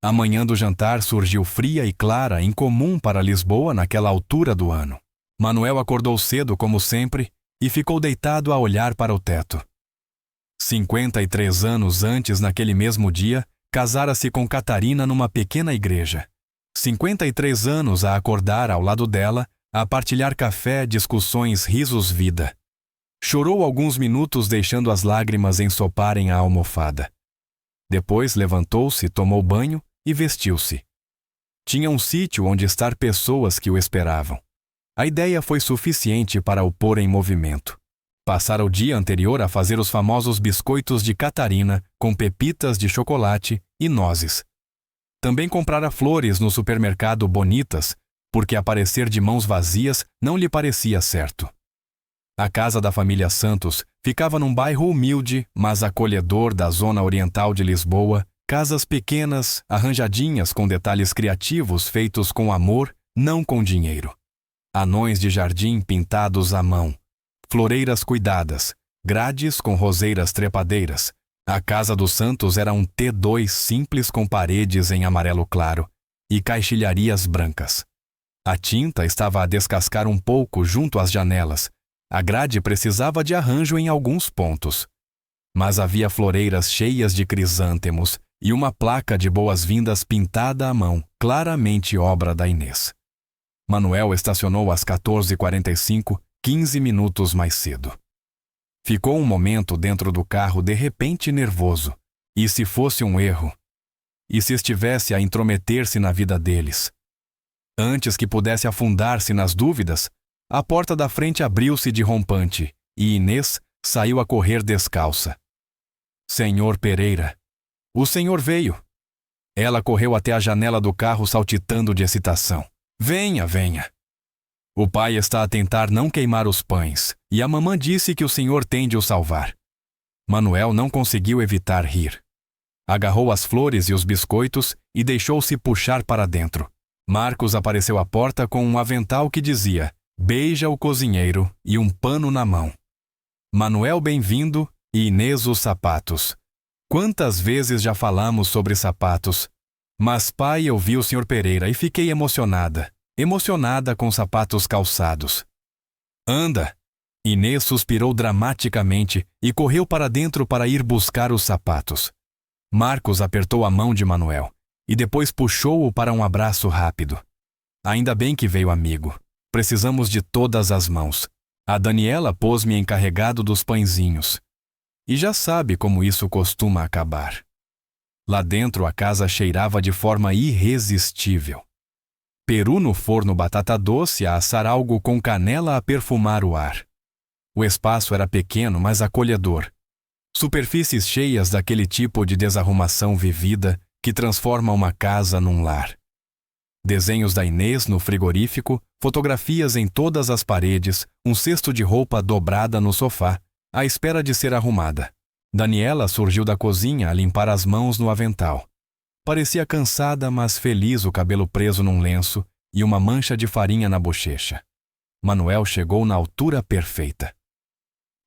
A manhã do jantar surgiu fria e clara, incomum para Lisboa naquela altura do ano. Manuel acordou cedo como sempre e ficou deitado a olhar para o teto. 53 anos antes, naquele mesmo dia, casara-se com Catarina numa pequena igreja. 53 anos a acordar ao lado dela, a partilhar café, discussões, risos, vida. Chorou alguns minutos, deixando as lágrimas ensoparem a almofada. Depois levantou-se, tomou banho e vestiu-se. Tinha um sítio onde estar pessoas que o esperavam. A ideia foi suficiente para o pôr em movimento. Passara o dia anterior a fazer os famosos biscoitos de Catarina com pepitas de chocolate e nozes. Também comprara flores no supermercado bonitas, porque aparecer de mãos vazias não lhe parecia certo. A casa da família Santos ficava num bairro humilde, mas acolhedor da zona oriental de Lisboa, casas pequenas, arranjadinhas com detalhes criativos feitos com amor, não com dinheiro. Anões de jardim pintados à mão, floreiras cuidadas, grades com roseiras trepadeiras. A casa dos Santos era um T2 simples com paredes em amarelo claro e caixilharias brancas. A tinta estava a descascar um pouco junto às janelas. A grade precisava de arranjo em alguns pontos. Mas havia floreiras cheias de crisântemos e uma placa de boas-vindas pintada à mão, claramente obra da Inês. Manuel estacionou às 14h45, 15 minutos mais cedo. Ficou um momento dentro do carro, de repente nervoso. E se fosse um erro? E se estivesse a intrometer-se na vida deles? Antes que pudesse afundar-se nas dúvidas, a porta da frente abriu-se de rompante e Inês saiu a correr descalça. Senhor Pereira, o senhor veio. Ela correu até a janela do carro saltitando de excitação. Venha, venha. O pai está a tentar não queimar os pães e a mamã disse que o senhor tem de o salvar. Manuel não conseguiu evitar rir. Agarrou as flores e os biscoitos e deixou-se puxar para dentro. Marcos apareceu à porta com um avental que dizia: beija o cozinheiro e um pano na mão. Manuel bem-vindo e Inês os sapatos. Quantas vezes já falamos sobre sapatos? Mas pai, eu vi o Sr. Pereira e fiquei emocionada com sapatos calçados. Anda! Inês suspirou dramaticamente e correu para dentro para ir buscar os sapatos. Marcos apertou a mão de Manuel e depois puxou-o para um abraço rápido. Ainda bem que veio amigo. Precisamos de todas as mãos. A Daniela pôs-me encarregado dos pãezinhos. E já sabe como isso costuma acabar. Lá dentro a casa cheirava de forma irresistível. Peru no forno, batata doce a assar algo com canela a perfumar o ar. O espaço era pequeno, mas acolhedor. Superfícies cheias daquele tipo de desarrumação vivida que transforma uma casa num lar. Desenhos da Inês no frigorífico, fotografias em todas as paredes, um cesto de roupa dobrada no sofá, à espera de ser arrumada. Daniela surgiu da cozinha a limpar as mãos no avental. Parecia cansada, mas feliz, o cabelo preso num lenço e uma mancha de farinha na bochecha. Manuel chegou na altura perfeita.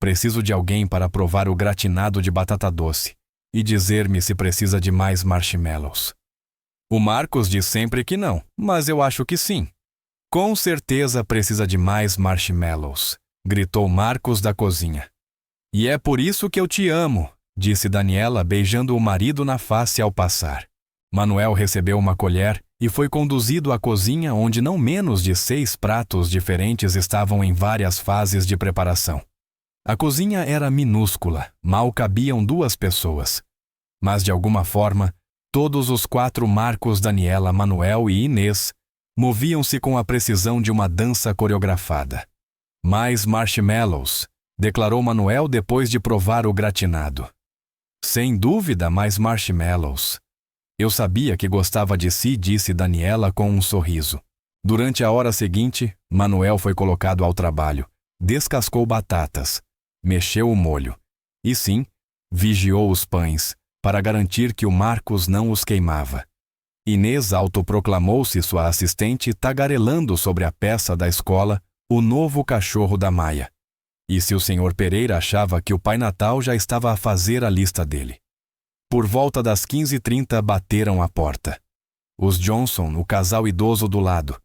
Preciso de alguém para provar o gratinado de batata doce e dizer-me se precisa de mais marshmallows. O Marcos diz sempre que não, mas eu acho que sim. Com certeza precisa de mais marshmallows, gritou Marcos da cozinha. E é por isso que eu te amo, disse Daniela, beijando o marido na face ao passar. Manuel recebeu uma colher e foi conduzido à cozinha, onde não menos de 6 pratos diferentes estavam em várias fases de preparação. A cozinha era minúscula, mal cabiam 2 pessoas. Mas de alguma forma, todos os 4 Marcos, Daniela, Manuel e Inês moviam-se com a precisão de uma dança coreografada. Mais marshmallows, declarou Manuel depois de provar o gratinado. Sem dúvida, mais marshmallows. Eu sabia que gostava de si, disse Daniela com um sorriso. Durante a hora seguinte, Manuel foi colocado ao trabalho, descascou batatas, mexeu o molho e, sim, vigiou os pães, para garantir que o Marcos não os queimava. Inês autoproclamou-se sua assistente, tagarelando sobre a peça da escola O Novo Cachorro da Maia. E se o Sr. Pereira achava que o Pai Natal já estava a fazer a lista dele. Por volta das 15h30 bateram à porta. Os Johnson, o casal idoso do lado.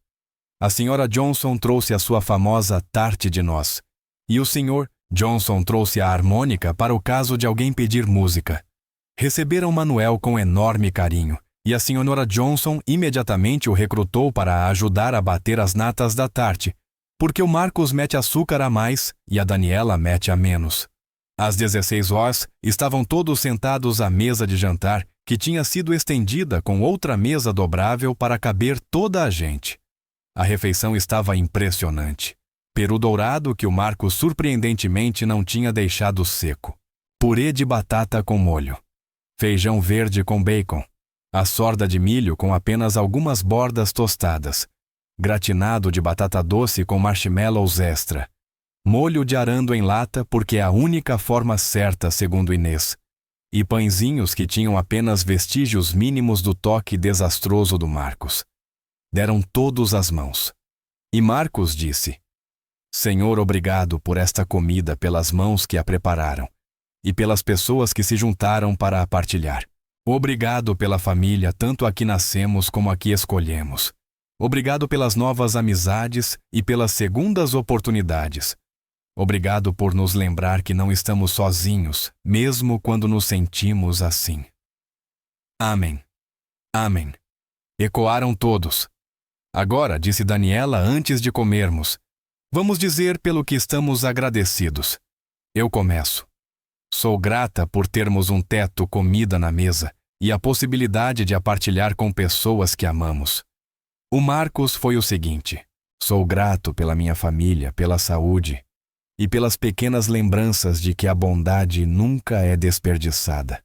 A senhora Johnson trouxe a sua famosa tarte de noz E o Sr. Johnson trouxe a harmônica para o caso de alguém pedir música. Receberam Manuel com enorme carinho, e a Sra. Johnson imediatamente o recrutou para ajudar a bater as natas da tarte, porque o Marcos mete açúcar a mais e a Daniela mete a menos. Às 16 horas, estavam todos sentados à mesa de jantar, que tinha sido estendida com outra mesa dobrável para caber toda a gente. A refeição estava impressionante. Peru dourado que o Marcos surpreendentemente não tinha deixado seco. Purê de batata com molho. Feijão verde com bacon. A sorda de milho com apenas algumas bordas tostadas. Gratinado de batata doce com marshmallows extra. Molho de arando em lata porque é a única forma certa, segundo Inês. E pãezinhos que tinham apenas vestígios mínimos do toque desastroso do Marcos. Deram todos as mãos. E Marcos disse: Senhor, obrigado por esta comida, pelas mãos que a prepararam e pelas pessoas que se juntaram para a partilhar. Obrigado pela família, tanto a que nascemos como a que escolhemos. Obrigado pelas novas amizades e pelas segundas oportunidades. Obrigado por nos lembrar que não estamos sozinhos, mesmo quando nos sentimos assim. Amém. Amém. Ecoaram todos. Agora, disse Daniela antes de comermos, vamos dizer pelo que estamos agradecidos. Eu começo. Sou grata por termos um teto, comida na mesa e a possibilidade de a partilhar com pessoas que amamos. O Marcos foi o seguinte: sou grato pela minha família, pela saúde e pelas pequenas lembranças de que a bondade nunca é desperdiçada.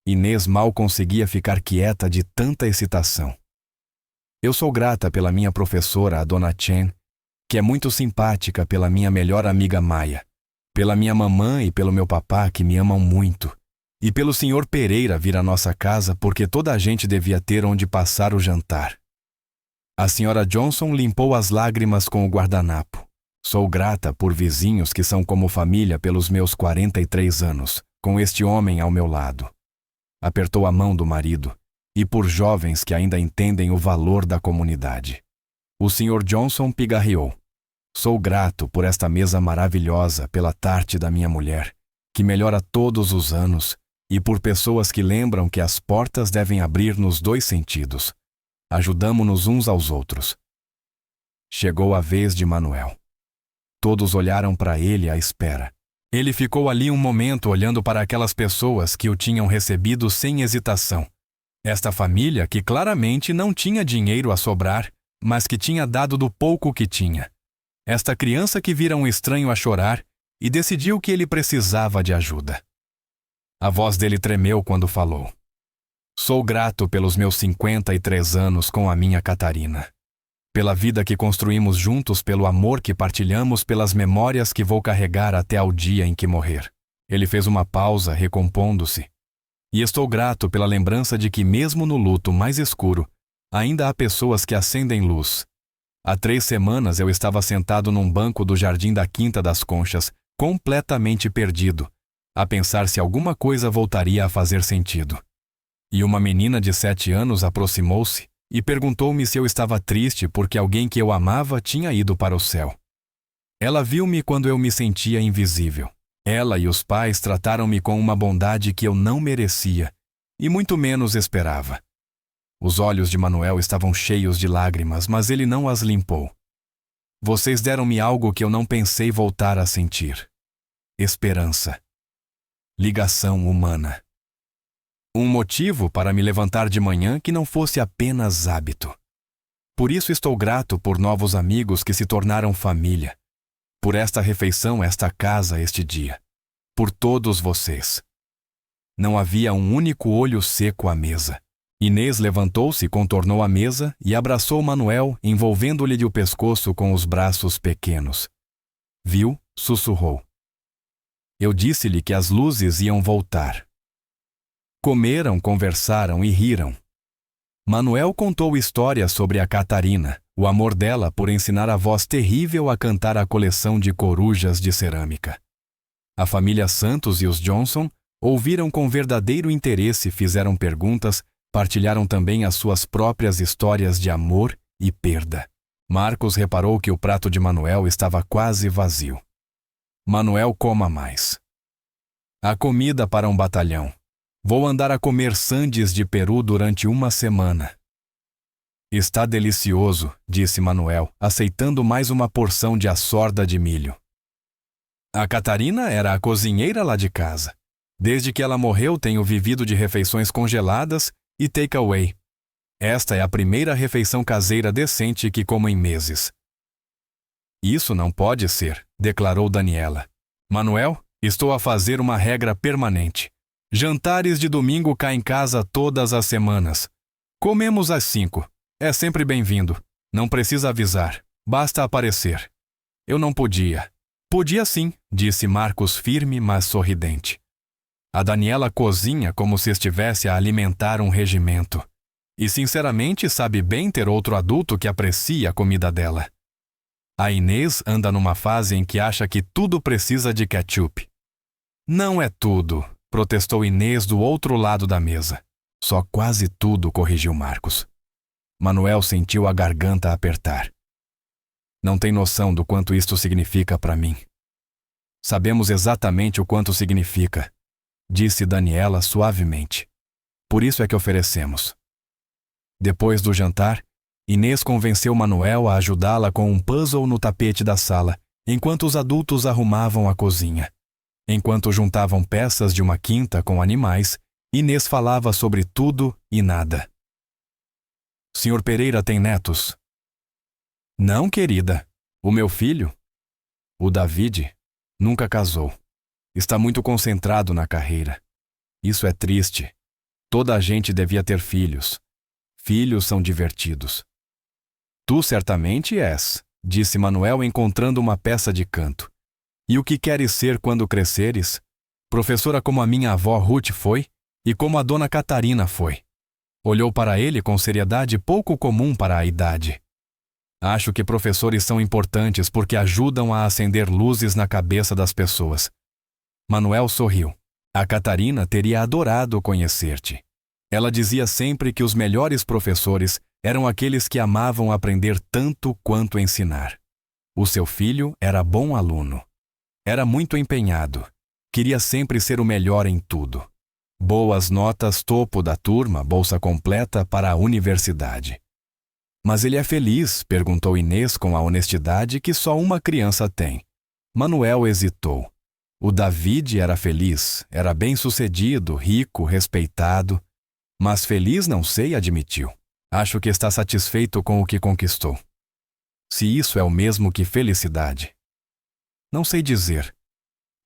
Inês mal conseguia ficar quieta de tanta excitação. Eu sou grata pela minha professora, a Dona Chen, que é muito simpática, pela minha melhor amiga Maia, pela minha mamãe e pelo meu papá, que me amam muito, e pelo Sr. Pereira vir à nossa casa porque toda a gente devia ter onde passar o jantar. A Sra. Johnson limpou as lágrimas com o guardanapo. Sou grata por vizinhos que são como família pelos meus 43 anos, com este homem ao meu lado. Apertou a mão do marido, e por jovens que ainda entendem o valor da comunidade. O Sr. Johnson pigarreou. Sou grato por esta mesa maravilhosa, pela tarte da minha mulher, que melhora todos os anos, e por pessoas que lembram que as portas devem abrir nos dois sentidos. Ajudamo-nos uns aos outros. Chegou a vez de Manuel. Todos olharam para ele à espera. Ele ficou ali um momento olhando para aquelas pessoas que o tinham recebido sem hesitação. Esta família que claramente não tinha dinheiro a sobrar, mas que tinha dado do pouco que tinha. Esta criança que vira um estranho a chorar e decidiu que ele precisava de ajuda. A voz dele tremeu quando falou. Sou grato pelos meus 53 anos com a minha Catarina. Pela vida que construímos juntos, pelo amor que partilhamos, pelas memórias que vou carregar até ao dia em que morrer. Ele fez uma pausa, recompondo-se. E estou grato pela lembrança de que, mesmo no luto mais escuro, ainda há pessoas que acendem luz. Há 3 semanas eu estava sentado num banco do Jardim da Quinta das Conchas, completamente perdido, a pensar se alguma coisa voltaria a fazer sentido. E uma menina de 7 anos aproximou-se e perguntou-me se eu estava triste porque alguém que eu amava tinha ido para o céu. Ela viu-me quando eu me sentia invisível. Ela e os pais trataram-me com uma bondade que eu não merecia e muito menos esperava. Os olhos de Manuel estavam cheios de lágrimas, mas ele não as limpou. Vocês deram-me algo que eu não pensei voltar a sentir. Esperança. Ligação humana. Um motivo para me levantar de manhã que não fosse apenas hábito. Por isso estou grato por novos amigos que se tornaram família. Por esta refeição, esta casa, este dia. Por todos vocês. Não havia um único olho seco à mesa. Inês levantou-se, contornou a mesa e abraçou Manuel, envolvendo-lhe o pescoço com os braços pequenos. Viu? Sussurrou. Eu disse-lhe que as luzes iam voltar. Comeram, conversaram e riram. Manuel contou histórias sobre a Catarina, o amor dela por ensinar a voz terrível a cantar a coleção de corujas de cerâmica. A família Santos e os Johnson ouviram com verdadeiro interesse, fizeram perguntas, partilharam também as suas próprias histórias de amor e perda. Marcos reparou que o prato de Manuel estava quase vazio. Manuel coma mais. A comida para um batalhão. Vou andar a comer sandes de peru durante uma semana. Está delicioso, disse Manuel, aceitando mais uma porção de assorda de milho. A Catarina era a cozinheira lá de casa. Desde que ela morreu, tenho vivido de refeições congeladas e take-away. Esta é a primeira refeição caseira decente que como em meses. Isso não pode ser, declarou Daniela. Manuel, estou a fazer uma regra permanente. Jantares de domingo cá em casa todas as semanas. Comemos às 5. É sempre bem-vindo. Não precisa avisar. Basta aparecer. Eu não podia. Podia sim, disse Marcos firme, mas sorridente. A Daniela cozinha como se estivesse a alimentar um regimento. E sinceramente sabe bem ter outro adulto que aprecie a comida dela. A Inês anda numa fase em que acha que tudo precisa de ketchup. Não é tudo, protestou Inês do outro lado da mesa. Só quase tudo, corrigiu Marcos. Manuel sentiu a garganta apertar. Não tem noção do quanto isto significa para mim. Sabemos exatamente o quanto significa, disse Daniela suavemente. Por isso é que oferecemos. Depois do jantar, Inês convenceu Manuel a ajudá-la com um puzzle no tapete da sala, enquanto os adultos arrumavam a cozinha. Enquanto juntavam peças de uma quinta com animais, Inês falava sobre tudo e nada. Sr. Pereira tem netos? Não, querida. O meu filho, o David, nunca casou. Está muito concentrado na carreira. Isso é triste. Toda a gente devia ter filhos. Filhos são divertidos. Tu certamente és, disse Manuel encontrando uma peça de canto. E o que queres ser quando cresceres? Professora como a minha avó Ruth foi e como a dona Catarina foi. Olhou para ele com seriedade pouco comum para a idade. Acho que professores são importantes porque ajudam a acender luzes na cabeça das pessoas. Manuel sorriu. A Catarina teria adorado conhecer-te. Ela dizia sempre que os melhores professores eram aqueles que amavam aprender tanto quanto ensinar. O seu filho era bom aluno. Era muito empenhado. Queria sempre ser o melhor em tudo. Boas notas, topo da turma, bolsa completa para a universidade. Mas ele é feliz? Perguntou Inês com a honestidade que só uma criança tem. Manuel hesitou. O David era feliz, era bem-sucedido, rico, respeitado. Mas feliz não sei, admitiu. Acho que está satisfeito com o que conquistou. Se isso é o mesmo que felicidade. Não sei dizer.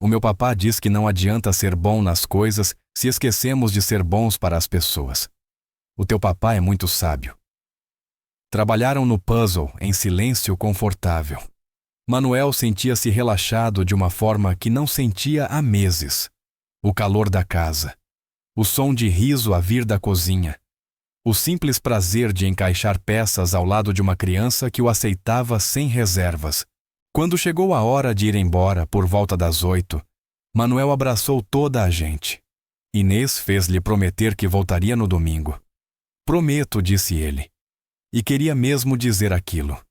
O meu papá diz que não adianta ser bom nas coisas se esquecemos de ser bons para as pessoas. O teu papá é muito sábio. Trabalharam no puzzle em silêncio confortável. Manuel sentia-se relaxado de uma forma que não sentia há meses. O calor da casa. O som de riso a vir da cozinha. O simples prazer de encaixar peças ao lado de uma criança que o aceitava sem reservas. Quando chegou a hora de ir embora, por volta das 8, Manuel abraçou toda a gente. Inês fez-lhe prometer que voltaria no domingo. Prometo, disse ele. E queria mesmo dizer aquilo.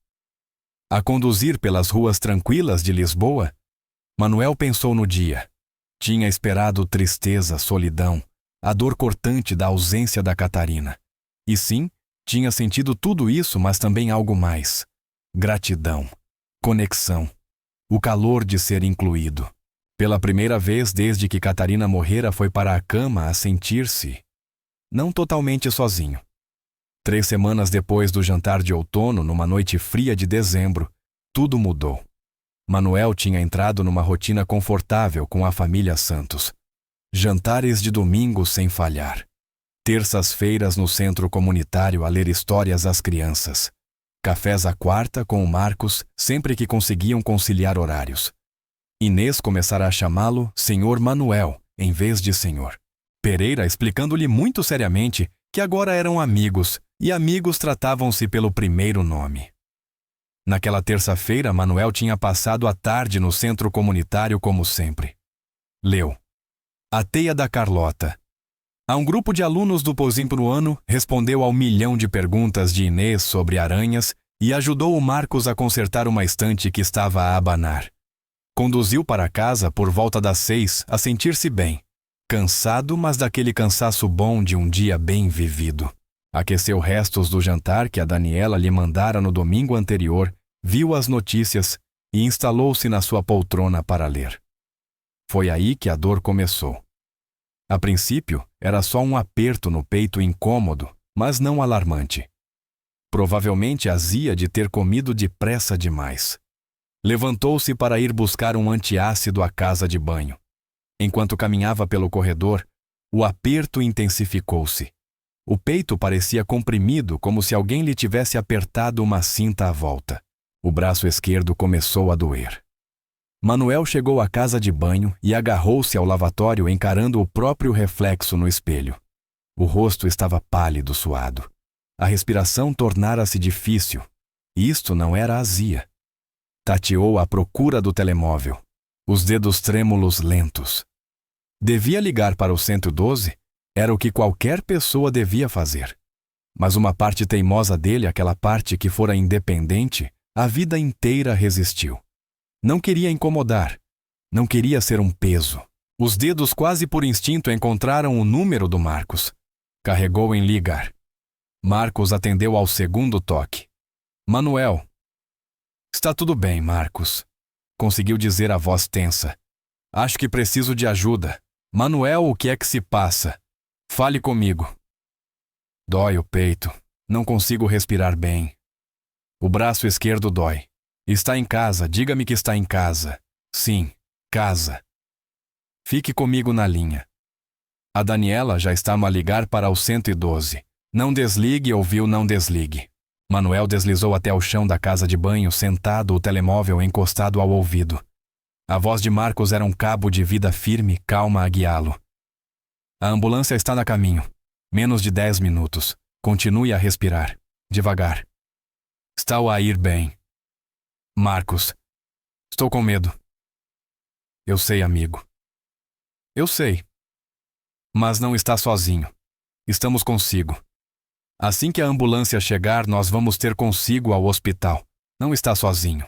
A conduzir pelas ruas tranquilas de Lisboa, Manuel pensou no dia. Tinha esperado tristeza, solidão, a dor cortante da ausência da Catarina. E sim, tinha sentido tudo isso, mas também algo mais. Gratidão, conexão, o calor de ser incluído. Pela primeira vez desde que Catarina morrera foi para a cama a sentir-se, não totalmente sozinho. 3 semanas depois do jantar de outono, numa noite fria de dezembro, tudo mudou. Manuel tinha entrado numa rotina confortável com a família Santos. Jantares de domingo sem falhar. Terças-feiras no centro comunitário a ler histórias às crianças. Cafés à quarta com o Marcos sempre que conseguiam conciliar horários. Inês começara a chamá-lo Senhor Manuel, em vez de Senhor. Pereira explicando-lhe muito seriamente que agora eram amigos, e amigos tratavam-se pelo primeiro nome. Naquela terça-feira, Manuel tinha passado a tarde no centro comunitário como sempre. Leu A Teia da Carlota. A um grupo de alunos do Pozinho ano respondeu ao 1.000.000 de perguntas de Inês sobre aranhas e ajudou o Marcos a consertar uma estante que estava a abanar. Conduziu para casa por volta das 6 a sentir-se bem. Cansado, mas daquele cansaço bom de um dia bem vivido. Aqueceu restos do jantar que a Daniela lhe mandara no domingo anterior, viu as notícias e instalou-se na sua poltrona para ler. Foi aí que a dor começou. A princípio, era só um aperto no peito incômodo, mas não alarmante. Provavelmente azia de ter comido depressa demais. Levantou-se para ir buscar um antiácido à casa de banho. Enquanto caminhava pelo corredor, o aperto intensificou-se. O peito parecia comprimido, como se alguém lhe tivesse apertado uma cinta à volta. O braço esquerdo começou a doer. Manuel chegou à casa de banho e agarrou-se ao lavatório encarando o próprio reflexo no espelho. O rosto estava pálido, suado. A respiração tornara-se difícil. Isto não era azia. Tateou à procura do telemóvel. Os dedos trêmulos lentos. Devia ligar para o 112? Era o que qualquer pessoa devia fazer. Mas uma parte teimosa dele, aquela parte que fora independente, a vida inteira resistiu. Não queria incomodar. Não queria ser um peso. Os dedos quase por instinto encontraram o número do Marcos. Carregou em ligar. Marcos atendeu ao segundo toque. Manuel. Está tudo bem, Marcos. Conseguiu dizer a voz tensa. Acho que preciso de ajuda. Manuel, o que é que se passa? Fale comigo. Dói o peito. Não consigo respirar bem. O braço esquerdo dói. Está em casa, diga-me que está em casa. Sim, casa. Fique comigo na linha. A Daniela já está a ligar para o 112. Não desligue, ouviu, não desligue. Manuel deslizou até o chão da casa de banho, sentado, o telemóvel encostado ao ouvido. A voz de Marcos era um cabo de vida firme, calma a guiá-lo. A ambulância está na caminho. Menos de 10 minutos. Continue a respirar. Devagar. Está a ir bem. Marcos. Estou com medo. Eu sei, amigo. Eu sei. Mas não está sozinho. Estamos consigo. Assim que a ambulância chegar, nós vamos ter consigo ao hospital. Não está sozinho.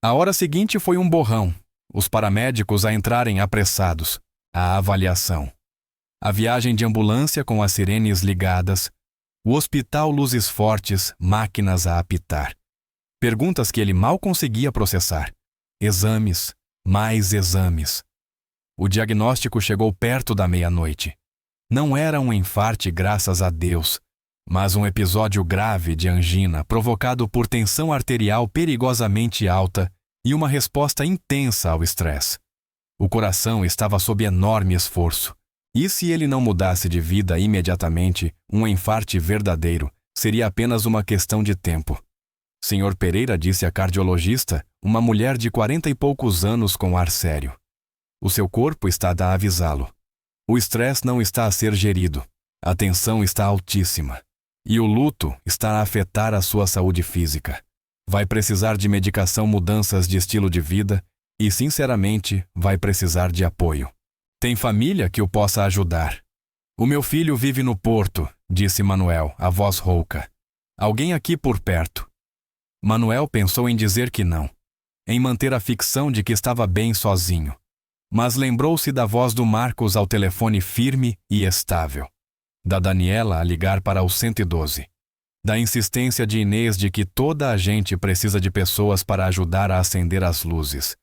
A hora seguinte foi um borrão. Os paramédicos a entrarem apressados. A avaliação. A viagem de ambulância com as sirenes ligadas. O hospital, luzes fortes, máquinas a apitar. Perguntas que ele mal conseguia processar. Exames, mais exames. O diagnóstico chegou perto da meia-noite. Não era um infarte, graças a Deus, mas um episódio grave de angina provocado por tensão arterial perigosamente alta e uma resposta intensa ao estresse. O coração estava sob enorme esforço. E se ele não mudasse de vida imediatamente, um infarte verdadeiro seria apenas uma questão de tempo. Sr. Pereira disse à cardiologista, uma mulher de 40 e poucos anos com ar sério. O seu corpo está a avisá-lo. O estresse não está a ser gerido. A tensão está altíssima. E o luto está a afetar a sua saúde física. Vai precisar de medicação, mudanças de estilo de vida e, sinceramente, vai precisar de apoio. Tem família que o possa ajudar. O meu filho vive no Porto, disse Manuel, a voz rouca. Alguém aqui por perto. Manuel pensou em dizer que não, em manter a ficção de que estava bem sozinho. Mas lembrou-se da voz do Marcos ao telefone firme e estável. Da Daniela a ligar para o 112. Da insistência de Inês de que toda a gente precisa de pessoas para ajudar a acender as luzes.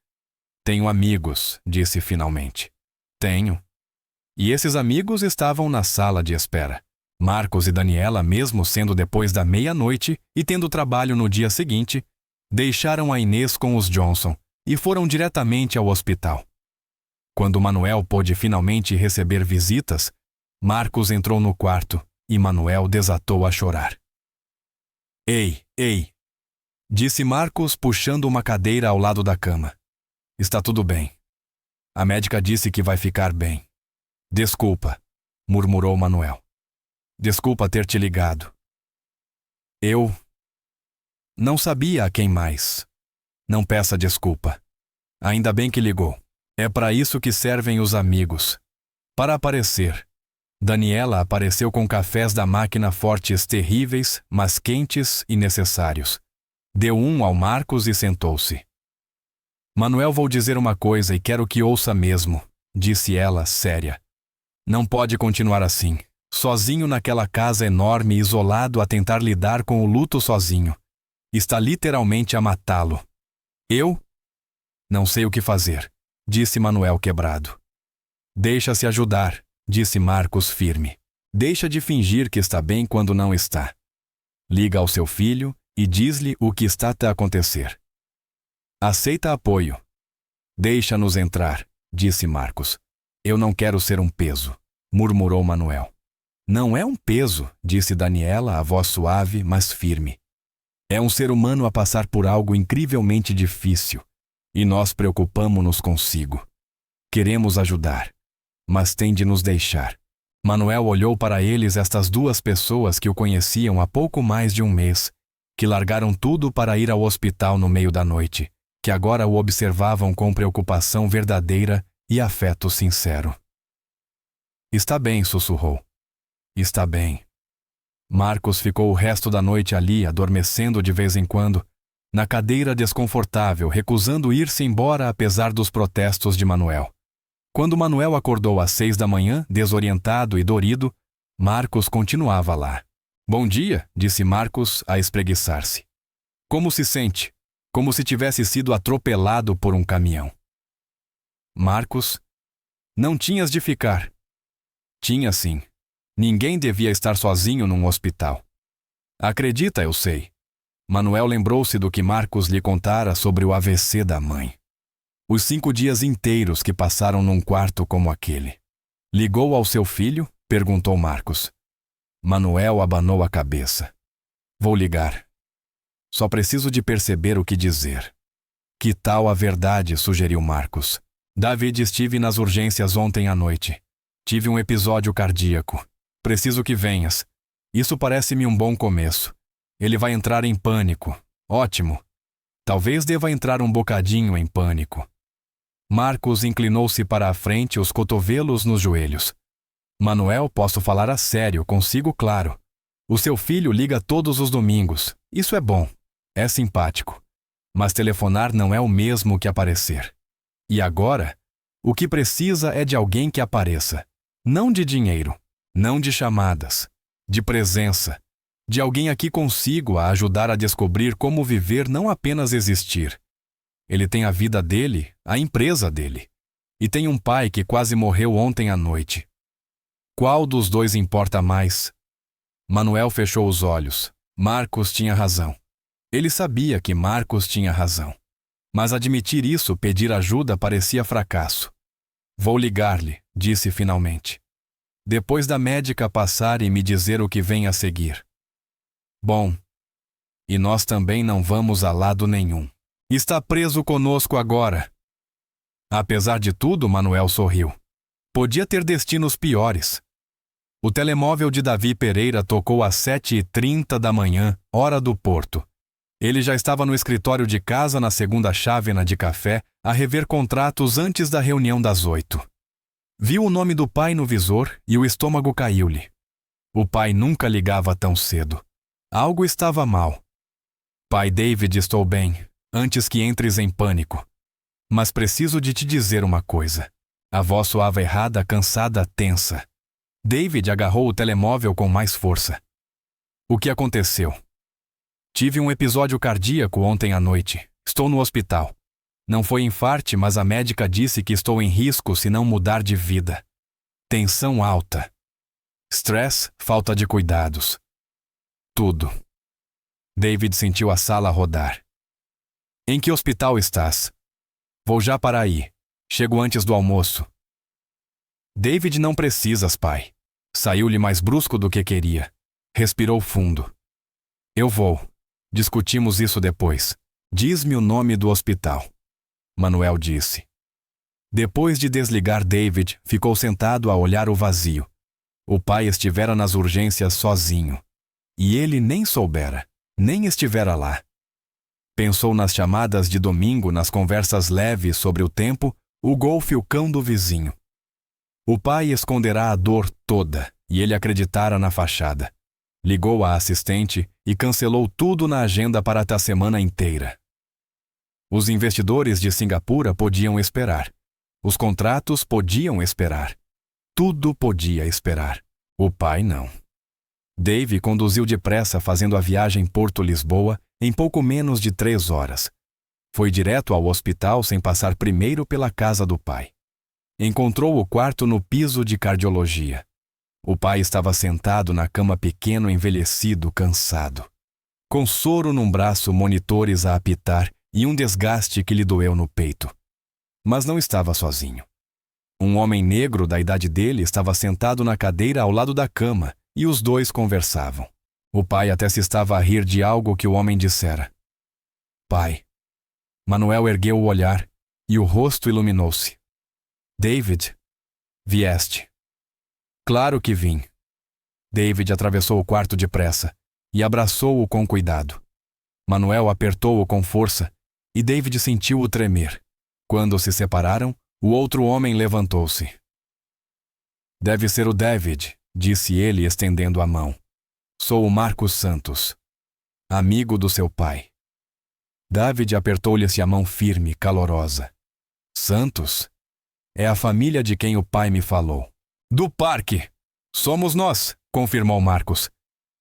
Tenho amigos, disse finalmente. Tenho. E esses amigos estavam na sala de espera. Marcos e Daniela, mesmo sendo depois da meia-noite e tendo trabalho no dia seguinte, deixaram a Inês com os Johnson e foram diretamente ao hospital. Quando Manuel pôde finalmente receber visitas, Marcos entrou no quarto e Manuel desatou a chorar. Ei, disse Marcos puxando uma cadeira ao lado da cama. Está tudo bem. A médica disse que vai ficar bem. Desculpa, murmurou Manuel. Desculpa ter te ligado. Eu não sabia a quem mais. Não peça desculpa. Ainda bem que ligou. É para isso que servem os amigos. Para aparecer. Daniela apareceu com cafés da máquina fortes, terríveis, mas quentes e necessários. Deu um ao Marcos e sentou-se. Manuel, vou dizer uma coisa e quero que ouça mesmo, disse ela, séria. Não pode continuar assim, sozinho naquela casa enorme e isolado a tentar lidar com o luto sozinho. Está literalmente a matá-lo. Eu? Não sei o que fazer, disse Manuel quebrado. Deixa-se ajudar, disse Marcos firme. Deixa de fingir que está bem quando não está. Liga ao seu filho e diz-lhe o que está a acontecer. Aceita apoio. Deixa-nos entrar, disse Marcos. Eu não quero ser um peso, murmurou Manuel. Não é um peso, disse Daniela, a voz suave, mas firme. É um ser humano a passar por algo incrivelmente difícil, e nós preocupamo-nos consigo. Queremos ajudar, mas tem de nos deixar. Manuel olhou para eles, estas duas pessoas que o conheciam há pouco mais de um mês, que largaram tudo para ir ao hospital no meio da noite, que agora o observavam com preocupação verdadeira e afeto sincero. Está bem, sussurrou. Está bem. Marcos ficou o resto da noite ali, adormecendo de vez em quando, na cadeira desconfortável, recusando ir-se embora apesar dos protestos de Manuel. Quando Manuel acordou às 6 da manhã, desorientado e dorido, Marcos continuava lá. Bom dia, disse Marcos a espreguiçar-se. Como se sente? Como se tivesse sido atropelado por um caminhão. Marcos, não tinhas de ficar. Tinha sim. Ninguém devia estar sozinho num hospital. Acredita, eu sei. Manuel lembrou-se do que Marcos lhe contara sobre o AVC da mãe. Os 5 dias inteiros que passaram num quarto como aquele. Ligou ao seu filho? Perguntou Marcos. Manuel abanou a cabeça. Vou ligar. Só preciso de perceber o que dizer. Que tal a verdade, sugeriu Marcos. David, estive nas urgências ontem à noite. Tive um episódio cardíaco. Preciso que venhas. Isso parece-me um bom começo. Ele vai entrar em pânico. Ótimo. Talvez deva entrar um bocadinho em pânico. Marcos inclinou-se para a frente, os cotovelos nos joelhos. Manuel, posso falar a sério, consigo, claro. O seu filho liga todos os domingos. Isso é bom. É simpático. Mas telefonar não é o mesmo que aparecer. E agora, o que precisa é de alguém que apareça. Não de dinheiro, não de chamadas, de presença. De alguém aqui consigo a ajudar a descobrir como viver, não apenas existir. Ele tem a vida dele, a empresa dele. E tem um pai que quase morreu ontem à noite. Qual dos dois importa mais? Manuel fechou os olhos. Marcos tinha razão. Ele sabia que Marcos tinha razão. Mas admitir isso, pedir ajuda, parecia fracasso. Vou ligar-lhe, disse finalmente. Depois da médica passar e me dizer o que vem a seguir. Bom. E nós também não vamos a lado nenhum. Está preso conosco agora. Apesar de tudo, Manuel sorriu. Podia ter destinos piores. O telemóvel de Davi Pereira tocou às 7h30 da manhã, hora do Porto. Ele já estava no escritório de casa na segunda chávena de café, a rever contratos antes da reunião das 8. Viu o nome do pai no visor e o estômago caiu-lhe. O pai nunca ligava tão cedo. Algo estava mal. Pai David, estou bem. Antes que entres em pânico. Mas preciso de te dizer uma coisa. A voz soava errada, cansada, tensa. David agarrou o telemóvel com mais força. O que aconteceu? Tive um episódio cardíaco ontem à noite. Estou no hospital. Não foi infarte, mas a médica disse que estou em risco se não mudar de vida. Tensão alta. Stress, falta de cuidados. Tudo. David sentiu a sala rodar. Em que hospital estás? Vou já para aí. Chego antes do almoço. David, não precisas, pai. Saiu-lhe mais brusco do que queria. Respirou fundo. Eu vou. Discutimos isso depois. Diz-me o nome do hospital. Manuel disse. Depois de desligar David, ficou sentado a olhar o vazio. O pai estivera nas urgências sozinho. E ele nem soubera, nem estivera lá. Pensou nas chamadas de domingo, nas conversas leves sobre o tempo, o golfe, o cão do vizinho. O pai esconderá a dor toda, e ele acreditara na fachada. Ligou à assistente e cancelou tudo na agenda para a semana inteira. Os investidores de Singapura podiam esperar. Os contratos podiam esperar. Tudo podia esperar. O pai não. Dave conduziu depressa fazendo a viagem Porto-Lisboa em pouco menos de 3 horas. Foi direto ao hospital sem passar primeiro pela casa do pai. Encontrou o quarto no piso de cardiologia. O pai estava sentado na cama pequeno, envelhecido, cansado. Com soro num braço, monitores a apitar e um desgaste que lhe doeu no peito. Mas não estava sozinho. Um homem negro da idade dele estava sentado na cadeira ao lado da cama e os dois conversavam. O pai até se estava a rir de algo que o homem dissera. Pai. Manuel ergueu o olhar e o rosto iluminou-se. David, vieste. Claro que vim. David atravessou o quarto depressa e abraçou-o com cuidado. Manuel apertou-o com força e David sentiu-o tremer. Quando se separaram, o outro homem levantou-se. Deve ser o David, disse ele estendendo a mão. Sou o Marcos Santos, amigo do seu pai. David apertou-lhe a mão firme, calorosa. Santos? É a família de quem o pai me falou. Do parque! Somos nós, confirmou Marcos.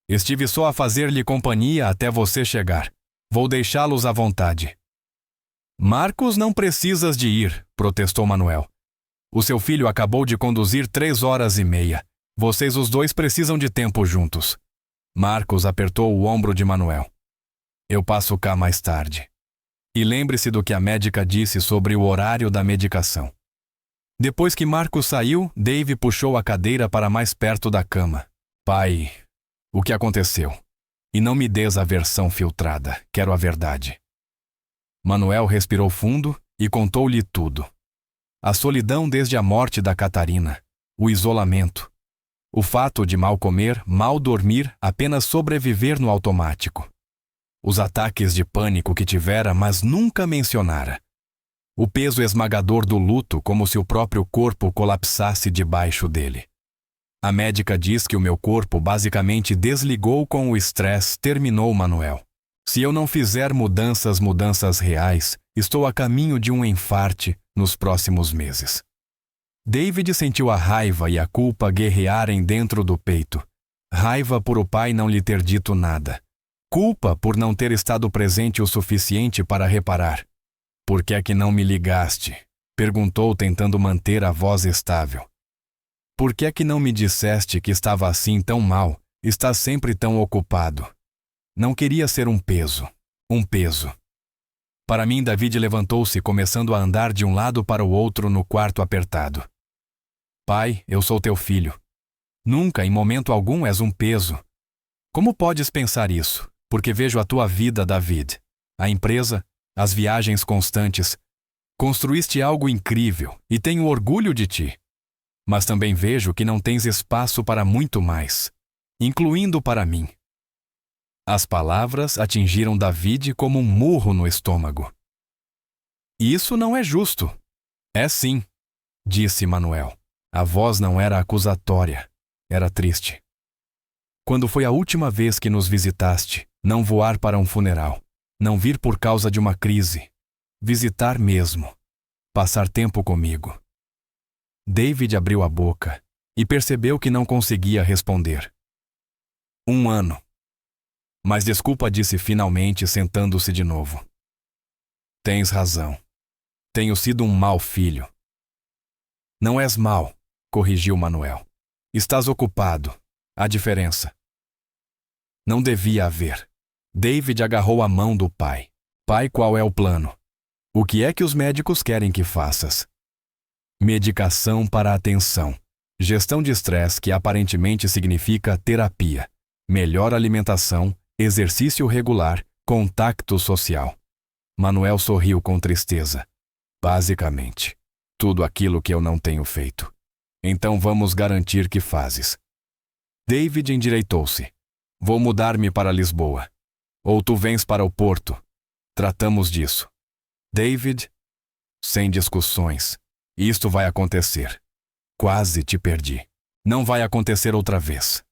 Estive só a fazer-lhe companhia até você chegar. Vou deixá-los à vontade. Marcos, não precisas de ir, protestou Manuel. O seu filho acabou de conduzir 3 horas e meia. Vocês os dois precisam de tempo juntos. Marcos apertou o ombro de Manuel. Eu passo cá mais tarde. E lembre-se do que a médica disse sobre o horário da medicação. Depois que Marcos saiu, Dave puxou a cadeira para mais perto da cama. Pai, o que aconteceu? E não me des a versão filtrada, quero a verdade. Manuel respirou fundo e contou-lhe tudo. A solidão desde a morte da Catarina, o isolamento, o fato de mal comer, mal dormir, apenas sobreviver no automático. Os ataques de pânico que tivera, mas nunca mencionara. O peso esmagador do luto, como se o próprio corpo colapsasse debaixo dele. A médica diz que o meu corpo basicamente desligou com o estresse, terminou Manuel. Se eu não fizer mudanças reais, estou a caminho de um enfarte nos próximos meses. David sentiu a raiva e a culpa guerrearem dentro do peito. Raiva por o pai não lhe ter dito nada. Culpa por não ter estado presente o suficiente para reparar. Por que é que não me ligaste? Perguntou, tentando manter a voz estável. Por que é que não me disseste que estava assim tão mal, estás sempre tão ocupado? Não queria ser um peso. Um peso. Para mim, David levantou-se, começando a andar de um lado para o outro no quarto apertado. Pai, eu sou teu filho. Nunca, em momento algum, és um peso. Como podes pensar isso? Porque vejo a tua vida, David. A empresa, as viagens constantes. Construíste algo incrível e tenho orgulho de ti. Mas também vejo que não tens espaço para muito mais, incluindo para mim. As palavras atingiram David como um murro no estômago. Isso não é justo. É sim, disse Manuel. A voz não era acusatória, era triste. Quando foi a última vez que nos visitaste, não voar para um funeral, não vir por causa de uma crise, visitar mesmo, passar tempo comigo. David abriu a boca e percebeu que não conseguia responder. 1 ano. Mas desculpa, disse finalmente, sentando-se de novo. Tens razão. Tenho sido um mau filho. Não és mau, corrigiu Manuel. Estás ocupado. Há diferença. Não devia haver. David agarrou a mão do pai. Pai, qual é o plano? O que é que os médicos querem que faças? Medicação para a tensão. Gestão de estresse, que aparentemente significa terapia. Melhor alimentação, exercício regular, contacto social. Manuel sorriu com tristeza. Basicamente, tudo aquilo que eu não tenho feito. Então vamos garantir que fazes. David endireitou-se. Vou mudar-me para Lisboa. Ou tu vens para o Porto. Tratamos disso. David, sem discussões. Isto vai acontecer. Quase te perdi. Não vai acontecer outra vez.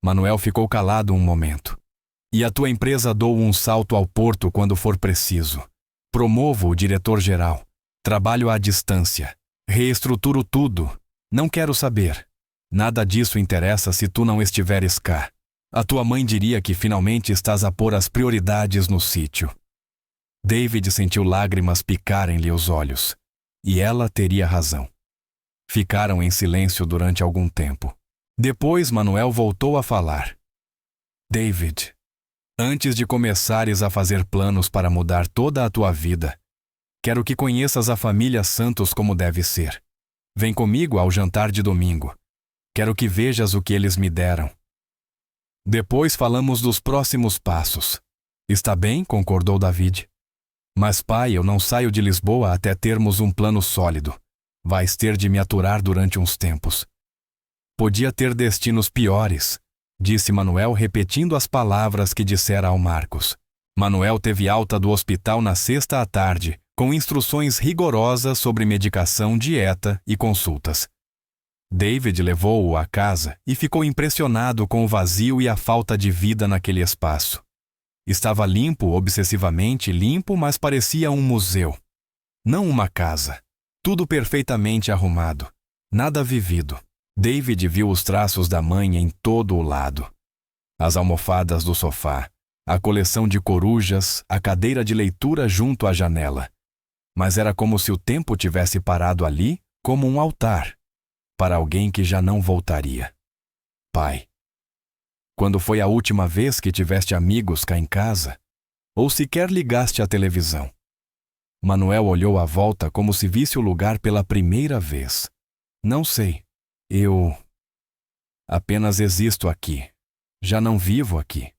Manuel ficou calado um momento. E a tua empresa dou um salto ao Porto quando for preciso. Promovo o diretor-geral. Trabalho à distância. Reestruturo tudo. Não quero saber. Nada disso interessa se tu não estiveres cá. A tua mãe diria que finalmente estás a pôr as prioridades no sítio. David sentiu lágrimas picarem-lhe os olhos. E ela teria razão. Ficaram em silêncio durante algum tempo. Depois Manuel voltou a falar. David, antes de começares a fazer planos para mudar toda a tua vida, quero que conheças a família Santos como deve ser. Vem comigo ao jantar de domingo. Quero que vejas o que eles me deram. Depois falamos dos próximos passos. Está bem, concordou David. Mas pai, eu não saio de Lisboa até termos um plano sólido. Vais ter de me aturar durante uns tempos. Podia ter destinos piores, disse Manuel repetindo as palavras que dissera ao Marcos. Manuel teve alta do hospital na sexta à tarde, com instruções rigorosas sobre medicação, dieta e consultas. David levou-o à casa e ficou impressionado com o vazio e a falta de vida naquele espaço. Estava limpo, obsessivamente limpo, mas parecia um museu. Não uma casa. Tudo perfeitamente arrumado. Nada vivido. David viu os traços da mãe em todo o lado. As almofadas do sofá, a coleção de corujas, a cadeira de leitura junto à janela. Mas era como se o tempo tivesse parado ali, como um altar, para alguém que já não voltaria. Pai, quando foi a última vez que tiveste amigos cá em casa? Ou sequer ligaste à televisão? Manuel olhou à volta como se visse o lugar pela primeira vez. Não sei. Eu apenas existo aqui. Já não vivo aqui.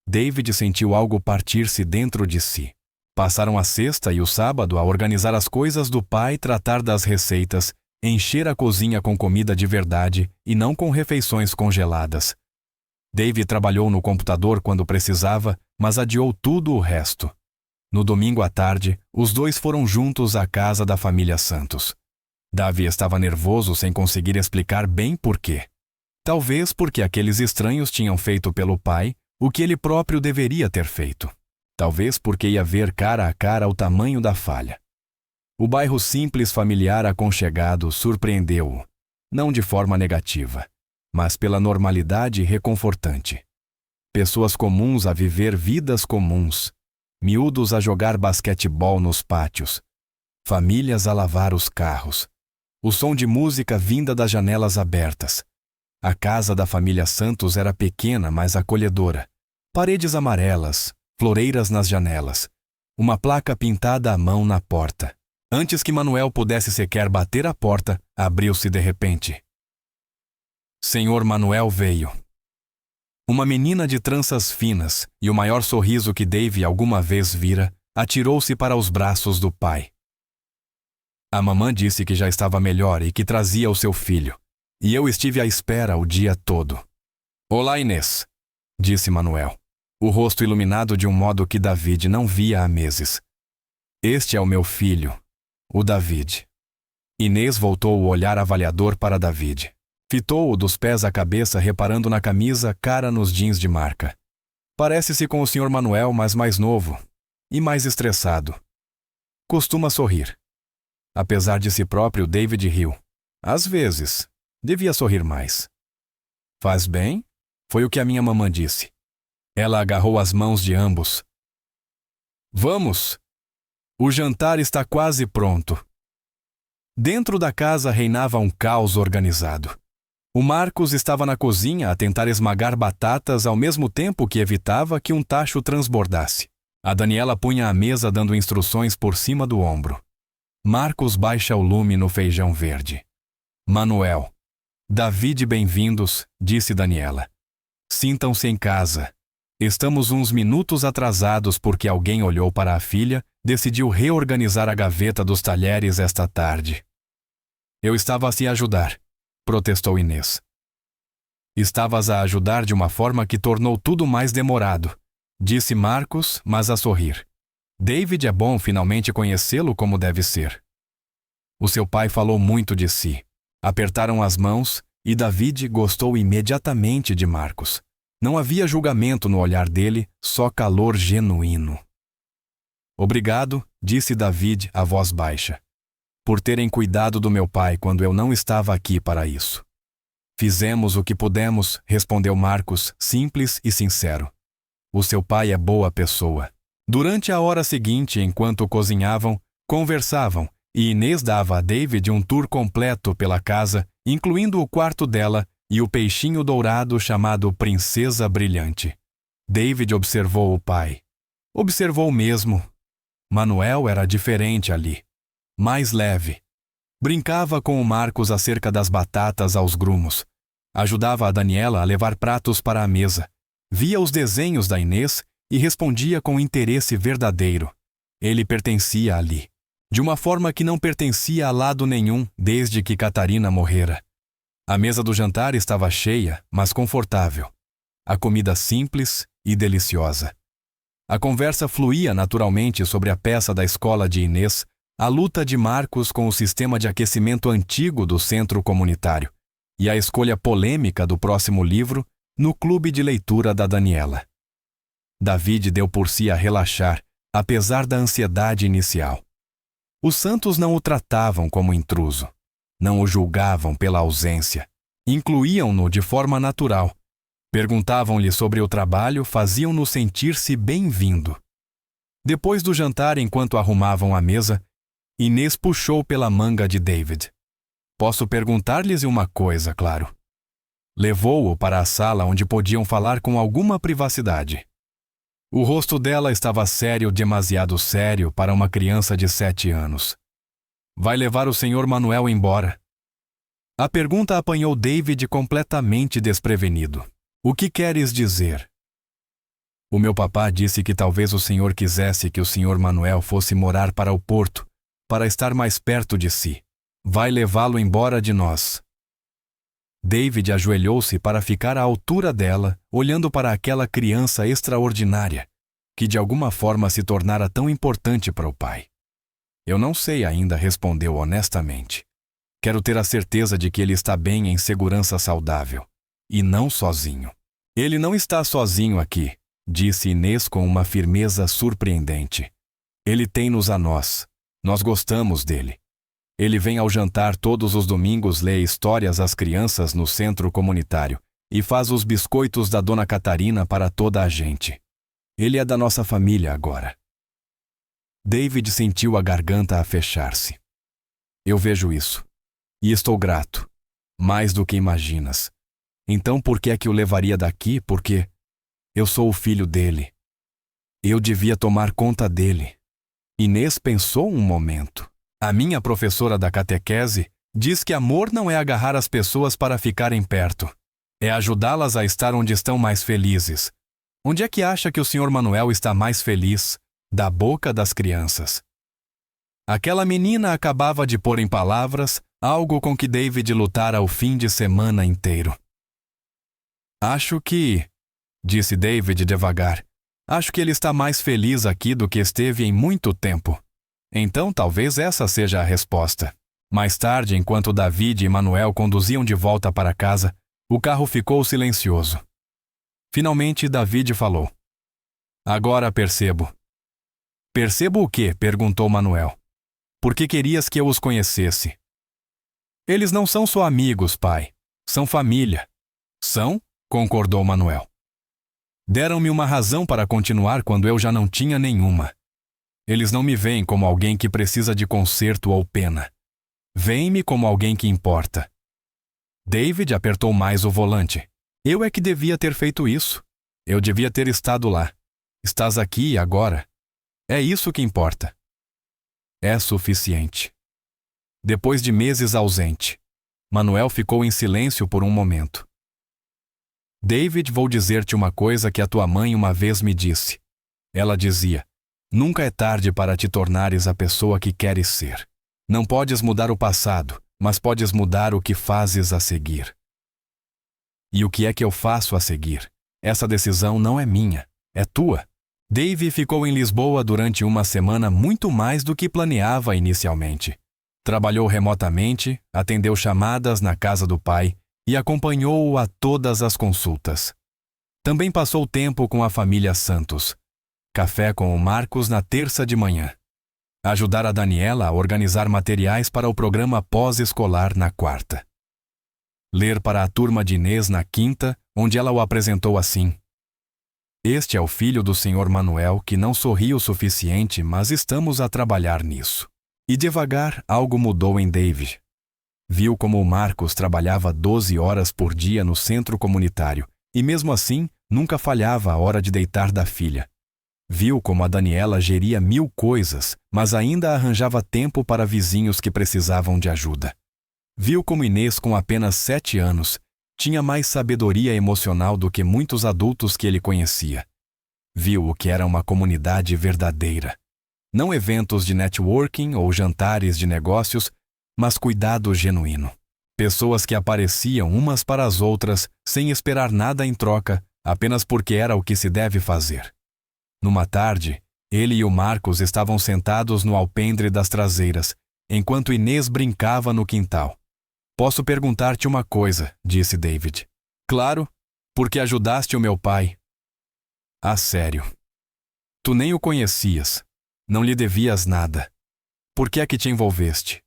David sentiu algo partir-se dentro de si. Passaram a sexta e o sábado a organizar as coisas do pai, tratar das receitas, encher a cozinha com comida de verdade e não com refeições congeladas. David trabalhou no computador quando precisava, mas adiou tudo o resto. No domingo à tarde, os dois foram juntos à casa da família Santos. Davi estava nervoso sem conseguir explicar bem por quê. Talvez porque aqueles estranhos tinham feito pelo pai o que ele próprio deveria ter feito. Talvez porque ia ver cara a cara o tamanho da falha. O bairro simples, familiar, aconchegado surpreendeu-o, não de forma negativa, mas pela normalidade reconfortante. Pessoas comuns a viver vidas comuns, miúdos a jogar basquetebol nos pátios, famílias a lavar os carros, o som de música vinda das janelas abertas. A casa da família Santos era pequena, mas acolhedora. Paredes amarelas, floreiras nas janelas, uma placa pintada à mão na porta. Antes que Manuel pudesse sequer bater a porta, abriu-se de repente. Senhor Manuel veio. Uma menina de tranças finas e o maior sorriso que Dave alguma vez vira, atirou-se para os braços do pai. A mamã disse que já estava melhor e que trazia o seu filho. E eu estive à espera o dia todo. Olá, Inês, disse Manuel, o rosto iluminado de um modo que David não via há meses. Este é o meu filho, o David. Inês voltou o olhar avaliador para David. Fitou-o dos pés à cabeça, reparando na camisa, cara nos jeans de marca. Parece-se com o Sr. Manuel, mas mais novo e mais estressado. Costuma sorrir. Apesar de si próprio, David riu. Às vezes. Devia sorrir mais. Faz bem? Foi o que a minha mamã disse. Ela agarrou as mãos de ambos. Vamos! O jantar está quase pronto. Dentro da casa reinava um caos organizado. O Marcos estava na cozinha a tentar esmagar batatas ao mesmo tempo que evitava que um tacho transbordasse. A Daniela punha a mesa dando instruções por cima do ombro. Marcos baixa o lume no feijão verde. Manuel. David, bem-vindos, disse Daniela. Sintam-se em casa. Estamos uns minutos atrasados porque alguém olhou para a filha, decidiu reorganizar a gaveta dos talheres esta tarde. Eu estava a se ajudar, protestou Inês. Estavas a ajudar de uma forma que tornou tudo mais demorado, disse Marcos, mas a sorrir. David, é bom finalmente conhecê-lo como deve ser. O seu pai falou muito de si. Apertaram as mãos e David gostou imediatamente de Marcos. Não havia julgamento no olhar dele, só calor genuíno. Obrigado, disse David a voz baixa, por terem cuidado do meu pai quando eu não estava aqui para isso. Fizemos o que pudemos, respondeu Marcos, simples e sincero. O seu pai é boa pessoa. Durante a hora seguinte, enquanto cozinhavam, conversavam, e Inês dava a David um tour completo pela casa, incluindo o quarto dela e o peixinho dourado chamado Princesa Brilhante. David observou o pai. Observou mesmo. Manuel era diferente ali. Mais leve. Brincava com o Marcos acerca das batatas aos grumos. Ajudava a Daniela a levar pratos para a mesa. Via os desenhos da Inês e respondia com interesse verdadeiro. Ele pertencia ali, de uma forma que não pertencia a lado nenhum desde que Catarina morrera. A mesa do jantar estava cheia, mas confortável. A comida simples e deliciosa. A conversa fluía naturalmente sobre a peça da escola de Inês, a luta de Marcos com o sistema de aquecimento antigo do centro comunitário e a escolha polêmica do próximo livro no clube de leitura da Daniela. David deu por si a relaxar, apesar da ansiedade inicial. Os santos não o tratavam como intruso. Não o julgavam pela ausência. Incluíam-no de forma natural. Perguntavam-lhe sobre o trabalho, faziam-no sentir-se bem-vindo. Depois do jantar, enquanto arrumavam a mesa, Inês puxou pela manga de David. Posso perguntar-lhes uma coisa, claro. Levou-o para a sala onde podiam falar com alguma privacidade. O rosto dela estava sério, demasiado sério para uma criança de 7 anos. Vai levar o Sr. Manuel embora? A pergunta apanhou David completamente desprevenido. O que queres dizer? O meu papá disse que talvez o senhor quisesse que o Sr. Manuel fosse morar para o porto, para estar mais perto de si. Vai levá-lo embora de nós. David ajoelhou-se para ficar à altura dela, olhando para aquela criança extraordinária, que de alguma forma se tornara tão importante para o pai. Eu não sei ainda, respondeu honestamente. Quero ter a certeza de que ele está bem em segurança saudável. E não sozinho. Ele não está sozinho aqui, disse Inês com uma firmeza surpreendente. Ele tem-nos a nós. Nós gostamos dele. Ele vem ao jantar todos os domingos, lê histórias às crianças no centro comunitário e faz os biscoitos da Dona Catarina para toda a gente. Ele é da nossa família agora. David sentiu a garganta a fechar-se. Eu vejo isso. E estou grato. Mais do que imaginas. Então por que é que o levaria daqui? Porque eu sou o filho dele. Eu devia tomar conta dele. Inês pensou um momento. A minha professora da catequese diz que amor não é agarrar as pessoas para ficarem perto. É ajudá-las a estar onde estão mais felizes. Onde é que acha que o Sr. Manuel está mais feliz? Da boca das crianças. Aquela menina acabava de pôr em palavras algo com que David lutara o fim de semana inteiro. Acho que, disse David devagar, acho que ele está mais feliz aqui do que esteve em muito tempo. Então talvez essa seja a resposta. Mais tarde, enquanto David e Manuel conduziam de volta para casa, o carro ficou silencioso. Finalmente David falou. Agora percebo. Percebo o quê? Perguntou Manuel. Por que querias que eu os conhecesse? Eles não são só amigos, pai. São família. São? Concordou Manuel. Deram-me uma razão para continuar quando eu já não tinha nenhuma. Eles não me veem como alguém que precisa de conserto ou pena. Veem-me como alguém que importa. David apertou mais o volante. Eu é que devia ter feito isso. Eu devia ter estado lá. Estás aqui agora. É isso que importa. É suficiente. Depois de meses ausente, Manuel ficou em silêncio por um momento. David, vou dizer-te uma coisa que a tua mãe uma vez me disse. Ela dizia, nunca é tarde para te tornares a pessoa que queres ser. Não podes mudar o passado, mas podes mudar o que fazes a seguir. E o que é que eu faço a seguir? Essa decisão não é minha, é tua. Dave ficou em Lisboa durante uma semana muito mais do que planeava inicialmente. Trabalhou remotamente, atendeu chamadas na casa do pai e acompanhou-o a todas as consultas. Também passou tempo com a família Santos. café com o Marcos na terça de manhã. Ajudar a Daniela a organizar materiais para o programa pós-escolar na quarta. Ler para a turma de Inês na quinta, onde ela o apresentou assim: Este é o filho do Sr. Manuel que não sorri o suficiente, mas estamos a trabalhar nisso. E devagar algo mudou em David. Viu como o Marcos trabalhava 12 horas por dia no centro comunitário e mesmo assim nunca falhava a hora de deitar da filha. Viu como a Daniela geria 1000 coisas, mas ainda arranjava tempo para vizinhos que precisavam de ajuda. Viu como Inês, com apenas 7 anos, tinha mais sabedoria emocional do que muitos adultos que ele conhecia. Viu o que era uma comunidade verdadeira. Não eventos de networking ou jantares de negócios, mas cuidado genuíno. Pessoas que apareciam umas para as outras sem esperar nada em troca, apenas porque era o que se deve fazer. Numa tarde, ele e o Marcos estavam sentados no alpendre das traseiras, enquanto Inês brincava no quintal. Posso perguntar-te uma coisa, disse David. Claro, porque ajudaste o meu pai. Ah, sério. Tu nem o conhecias. Não lhe devias nada. Por que é que te envolveste?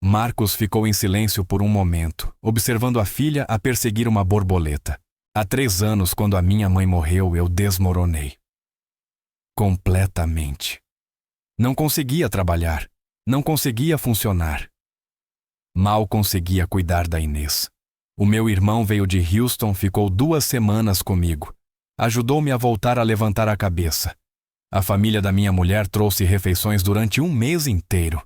Marcos ficou em silêncio por um momento, observando a filha a perseguir uma borboleta. Há 3 anos, quando a minha mãe morreu, eu desmoronei. Completamente. Não conseguia trabalhar. Não conseguia funcionar. Mal conseguia cuidar da Inês. O meu irmão veio de Houston, ficou 2 semanas comigo. Ajudou-me a voltar a levantar a cabeça. A família da minha mulher trouxe refeições durante 1 mês inteiro.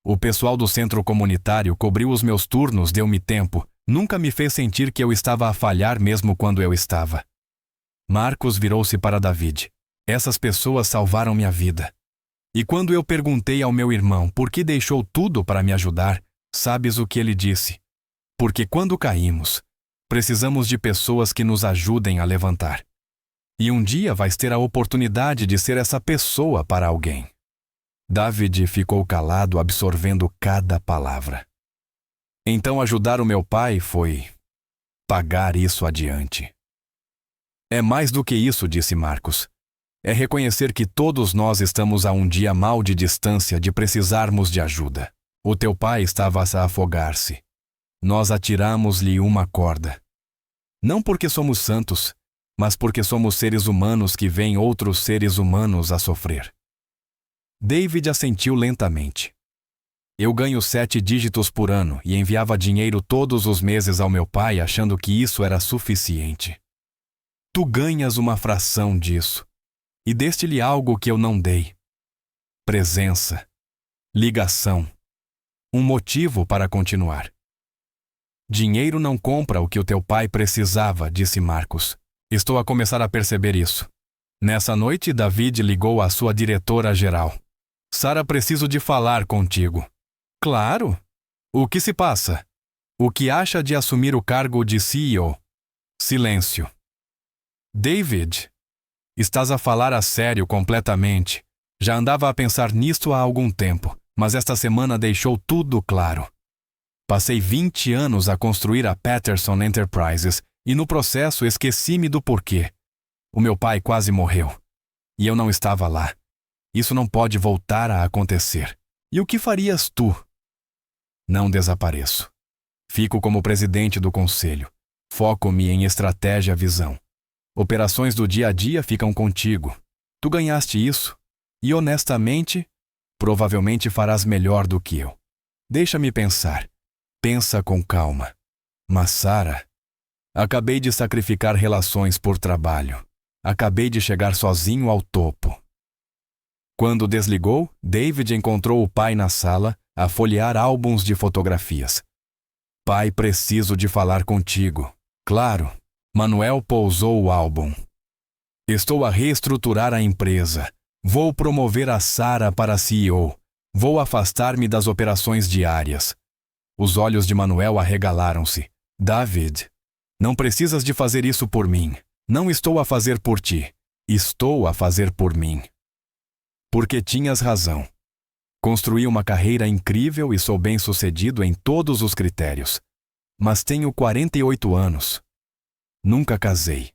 O pessoal do centro comunitário cobriu os meus turnos, deu-me tempo. Nunca me fez sentir que eu estava a falhar mesmo quando eu estava. Marcos virou-se para David. Essas pessoas salvaram minha vida. E quando eu perguntei ao meu irmão por que deixou tudo para me ajudar, sabes o que ele disse? Porque quando caímos, precisamos de pessoas que nos ajudem a levantar. E um dia vais ter a oportunidade de ser essa pessoa para alguém. David ficou calado, absorvendo cada palavra. Então ajudar o meu pai foi pagar isso adiante. É mais do que isso, disse Marcos. É reconhecer que todos nós estamos a um dia mau de distância de precisarmos de ajuda. O teu pai estava a afogar-se. Nós atiramos-lhe uma corda. Não porque somos santos, mas porque somos seres humanos que veem outros seres humanos a sofrer. David assentiu lentamente. Eu ganho 7 dígitos por ano e enviava dinheiro todos os meses ao meu pai achando que isso era suficiente. Tu ganhas uma fração disso. E deste-lhe algo que eu não dei. Presença. Ligação. Um motivo para continuar. Dinheiro não compra o que o teu pai precisava, disse Marcos. Estou a começar a perceber isso. Nessa noite, David ligou à sua diretora-geral. Sara, preciso de falar contigo. Claro. O que se passa? O que acha de assumir o cargo de CEO? Silêncio. David. Estás a falar a sério completamente. Já andava a pensar nisto há algum tempo, mas esta semana deixou tudo claro. Passei 20 anos a construir a Patterson Enterprises e no processo esqueci-me do porquê. O meu pai quase morreu. E eu não estava lá. Isso não pode voltar a acontecer. E o que farias tu? Não desapareço. Fico como presidente do conselho. Foco-me em estratégia e visão. Operações do dia a dia ficam contigo. Tu ganhaste isso. E honestamente, provavelmente farás melhor do que eu. Deixa-me pensar. Pensa com calma. Mas, Sara, acabei de sacrificar relações por trabalho. Acabei de chegar sozinho ao topo. Quando desligou, David encontrou o pai na sala, a folhear álbuns de fotografias. Pai, preciso de falar contigo. Claro. Manuel pousou o álbum. Estou a reestruturar a empresa. Vou promover a Sara para CEO. Vou afastar-me das operações diárias. Os olhos de Manuel arregalaram-se. David, não precisas de fazer isso por mim. Não estou a fazer por ti. Estou a fazer por mim. Porque tinhas razão. Construí uma carreira incrível e sou bem-sucedido em todos os critérios. Mas tenho 48 anos. Nunca casei.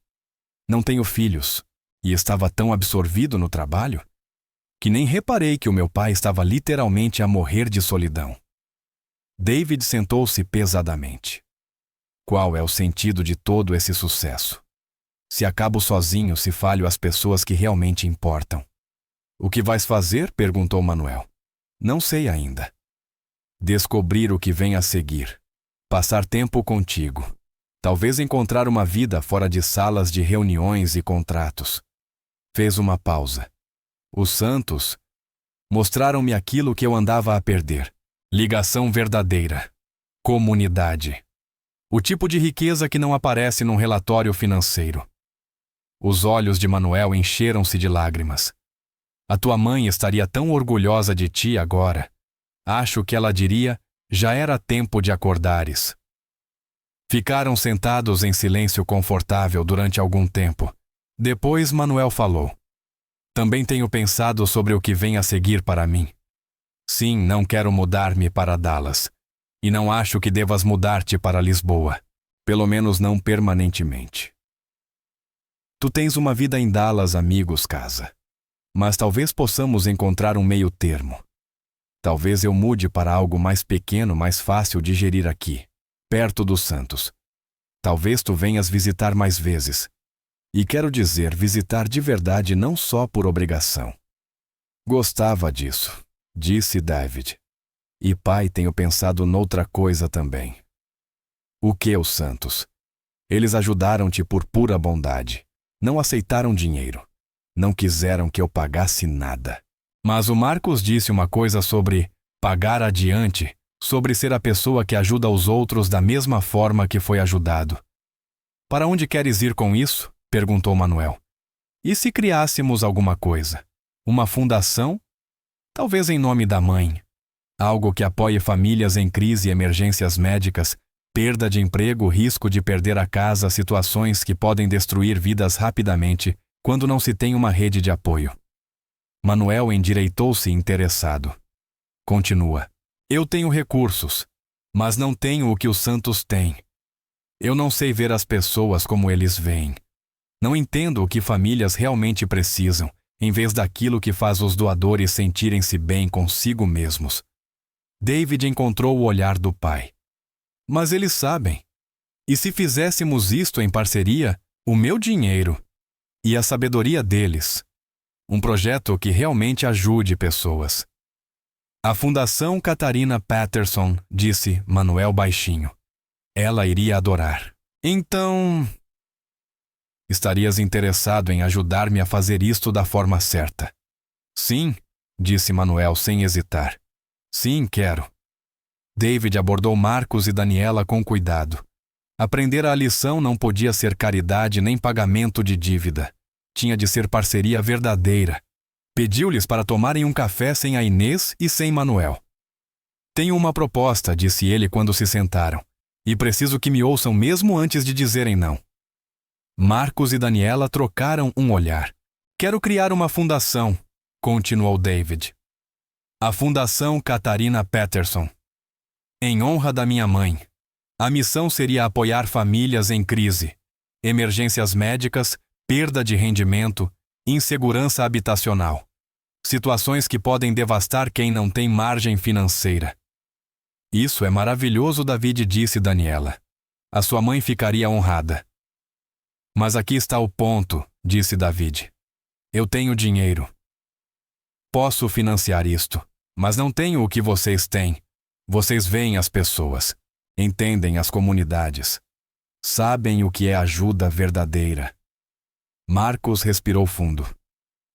Não tenho filhos. e estava tão absorvido no trabalho que nem reparei que o meu pai estava literalmente a morrer de solidão. David sentou-se pesadamente. Qual é o sentido de todo esse sucesso? Se acabo sozinho, se falho as pessoas que realmente importam. O que vais fazer? Perguntou Manuel. Não sei ainda. Descobrir o que vem a seguir. Passar tempo contigo. Talvez encontrar uma vida fora de salas de reuniões e contratos. Fez uma pausa. Os santos mostraram-me aquilo que eu andava a perder. Ligação verdadeira. Comunidade. O tipo de riqueza que não aparece num relatório financeiro. Os olhos de Manuel encheram-se de lágrimas. A tua mãe estaria tão orgulhosa de ti agora. Acho que ela diria, já era tempo de acordares. Ficaram sentados em silêncio confortável durante algum tempo. Depois Manuel falou. Também tenho pensado sobre o que vem a seguir para mim. Sim, não quero mudar-me para Dallas. E não acho que devas mudar-te para Lisboa. Pelo menos não permanentemente. Tu tens uma vida em Dallas, amigos, casa. Mas talvez possamos encontrar um meio termo. Talvez eu mude para algo mais pequeno, mais fácil de gerir aqui, perto dos santos. Talvez tu venhas visitar mais vezes. E quero dizer, visitar de verdade, não só por obrigação. Gostava disso, disse David. E pai, tenho pensado noutra coisa também. O que os santos? Eles ajudaram-te por pura bondade. Não aceitaram dinheiro. Não quiseram que eu pagasse nada. Mas o Marcos disse uma coisa sobre pagar adiante, sobre ser a pessoa que ajuda os outros da mesma forma que foi ajudado. Para onde queres ir com isso? Perguntou Manuel. E se criássemos alguma coisa? Uma fundação? Talvez em nome da mãe. Algo que apoie famílias em crise e emergências médicas, perda de emprego, risco de perder a casa, situações que podem destruir vidas rapidamente quando não se tem uma rede de apoio. Manuel endireitou-se interessado. Continua. Eu tenho recursos, mas não tenho o que os santos têm. Eu não sei ver as pessoas como eles veem. Não entendo o que famílias realmente precisam, em vez daquilo que faz os doadores sentirem-se bem consigo mesmos. David encontrou o olhar do pai. Mas eles sabem. E se fizéssemos isto em parceria, o meu dinheiro e a sabedoria deles. Um projeto que realmente ajude pessoas. A Fundação Catarina Patterson, disse Manuel baixinho. Ela iria adorar. Então, estarias interessado em ajudar-me a fazer isto da forma certa? Sim, disse Manuel sem hesitar. Sim, quero. David abordou Marcos e Daniela com cuidado. Aprender a lição não podia ser caridade nem pagamento de dívida. Tinha de ser parceria verdadeira. Pediu-lhes para tomarem um café sem a Inês e sem Manuel. Tenho uma proposta, disse ele quando se sentaram, e preciso que me ouçam mesmo antes de dizerem não. Marcos e Daniela trocaram um olhar. Quero criar uma fundação, continuou David. A Fundação Catarina Patterson. Em honra da minha mãe. A missão seria apoiar famílias em crise, emergências médicas, perda de rendimento, insegurança habitacional. Situações que podem devastar quem não tem margem financeira. Isso é maravilhoso, David, disse Daniela. A sua mãe ficaria honrada. Mas aqui está o ponto, disse David. Eu tenho dinheiro. Posso financiar isto, mas não tenho o que vocês têm. Vocês veem as pessoas, entendem as comunidades, sabem o que é ajuda verdadeira. Marcos respirou fundo.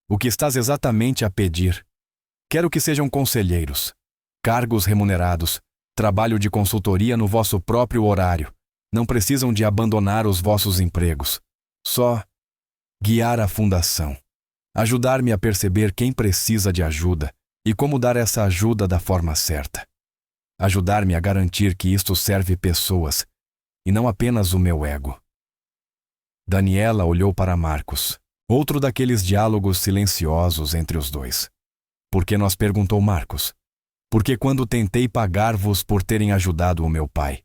O que estás exatamente a pedir? Quero que sejam conselheiros, cargos remunerados, trabalho de consultoria no vosso próprio horário. Não precisam de abandonar os vossos empregos. Só guiar a fundação. Ajudar-me a perceber quem precisa de ajuda e como dar essa ajuda da forma certa. Ajudar-me a garantir que isto serve pessoas e não apenas o meu ego. Daniela olhou para Marcos, outro daqueles diálogos silenciosos entre os dois. Por que nós? Perguntou Marcos. Porque quando tentei pagar-vos por terem ajudado o meu pai,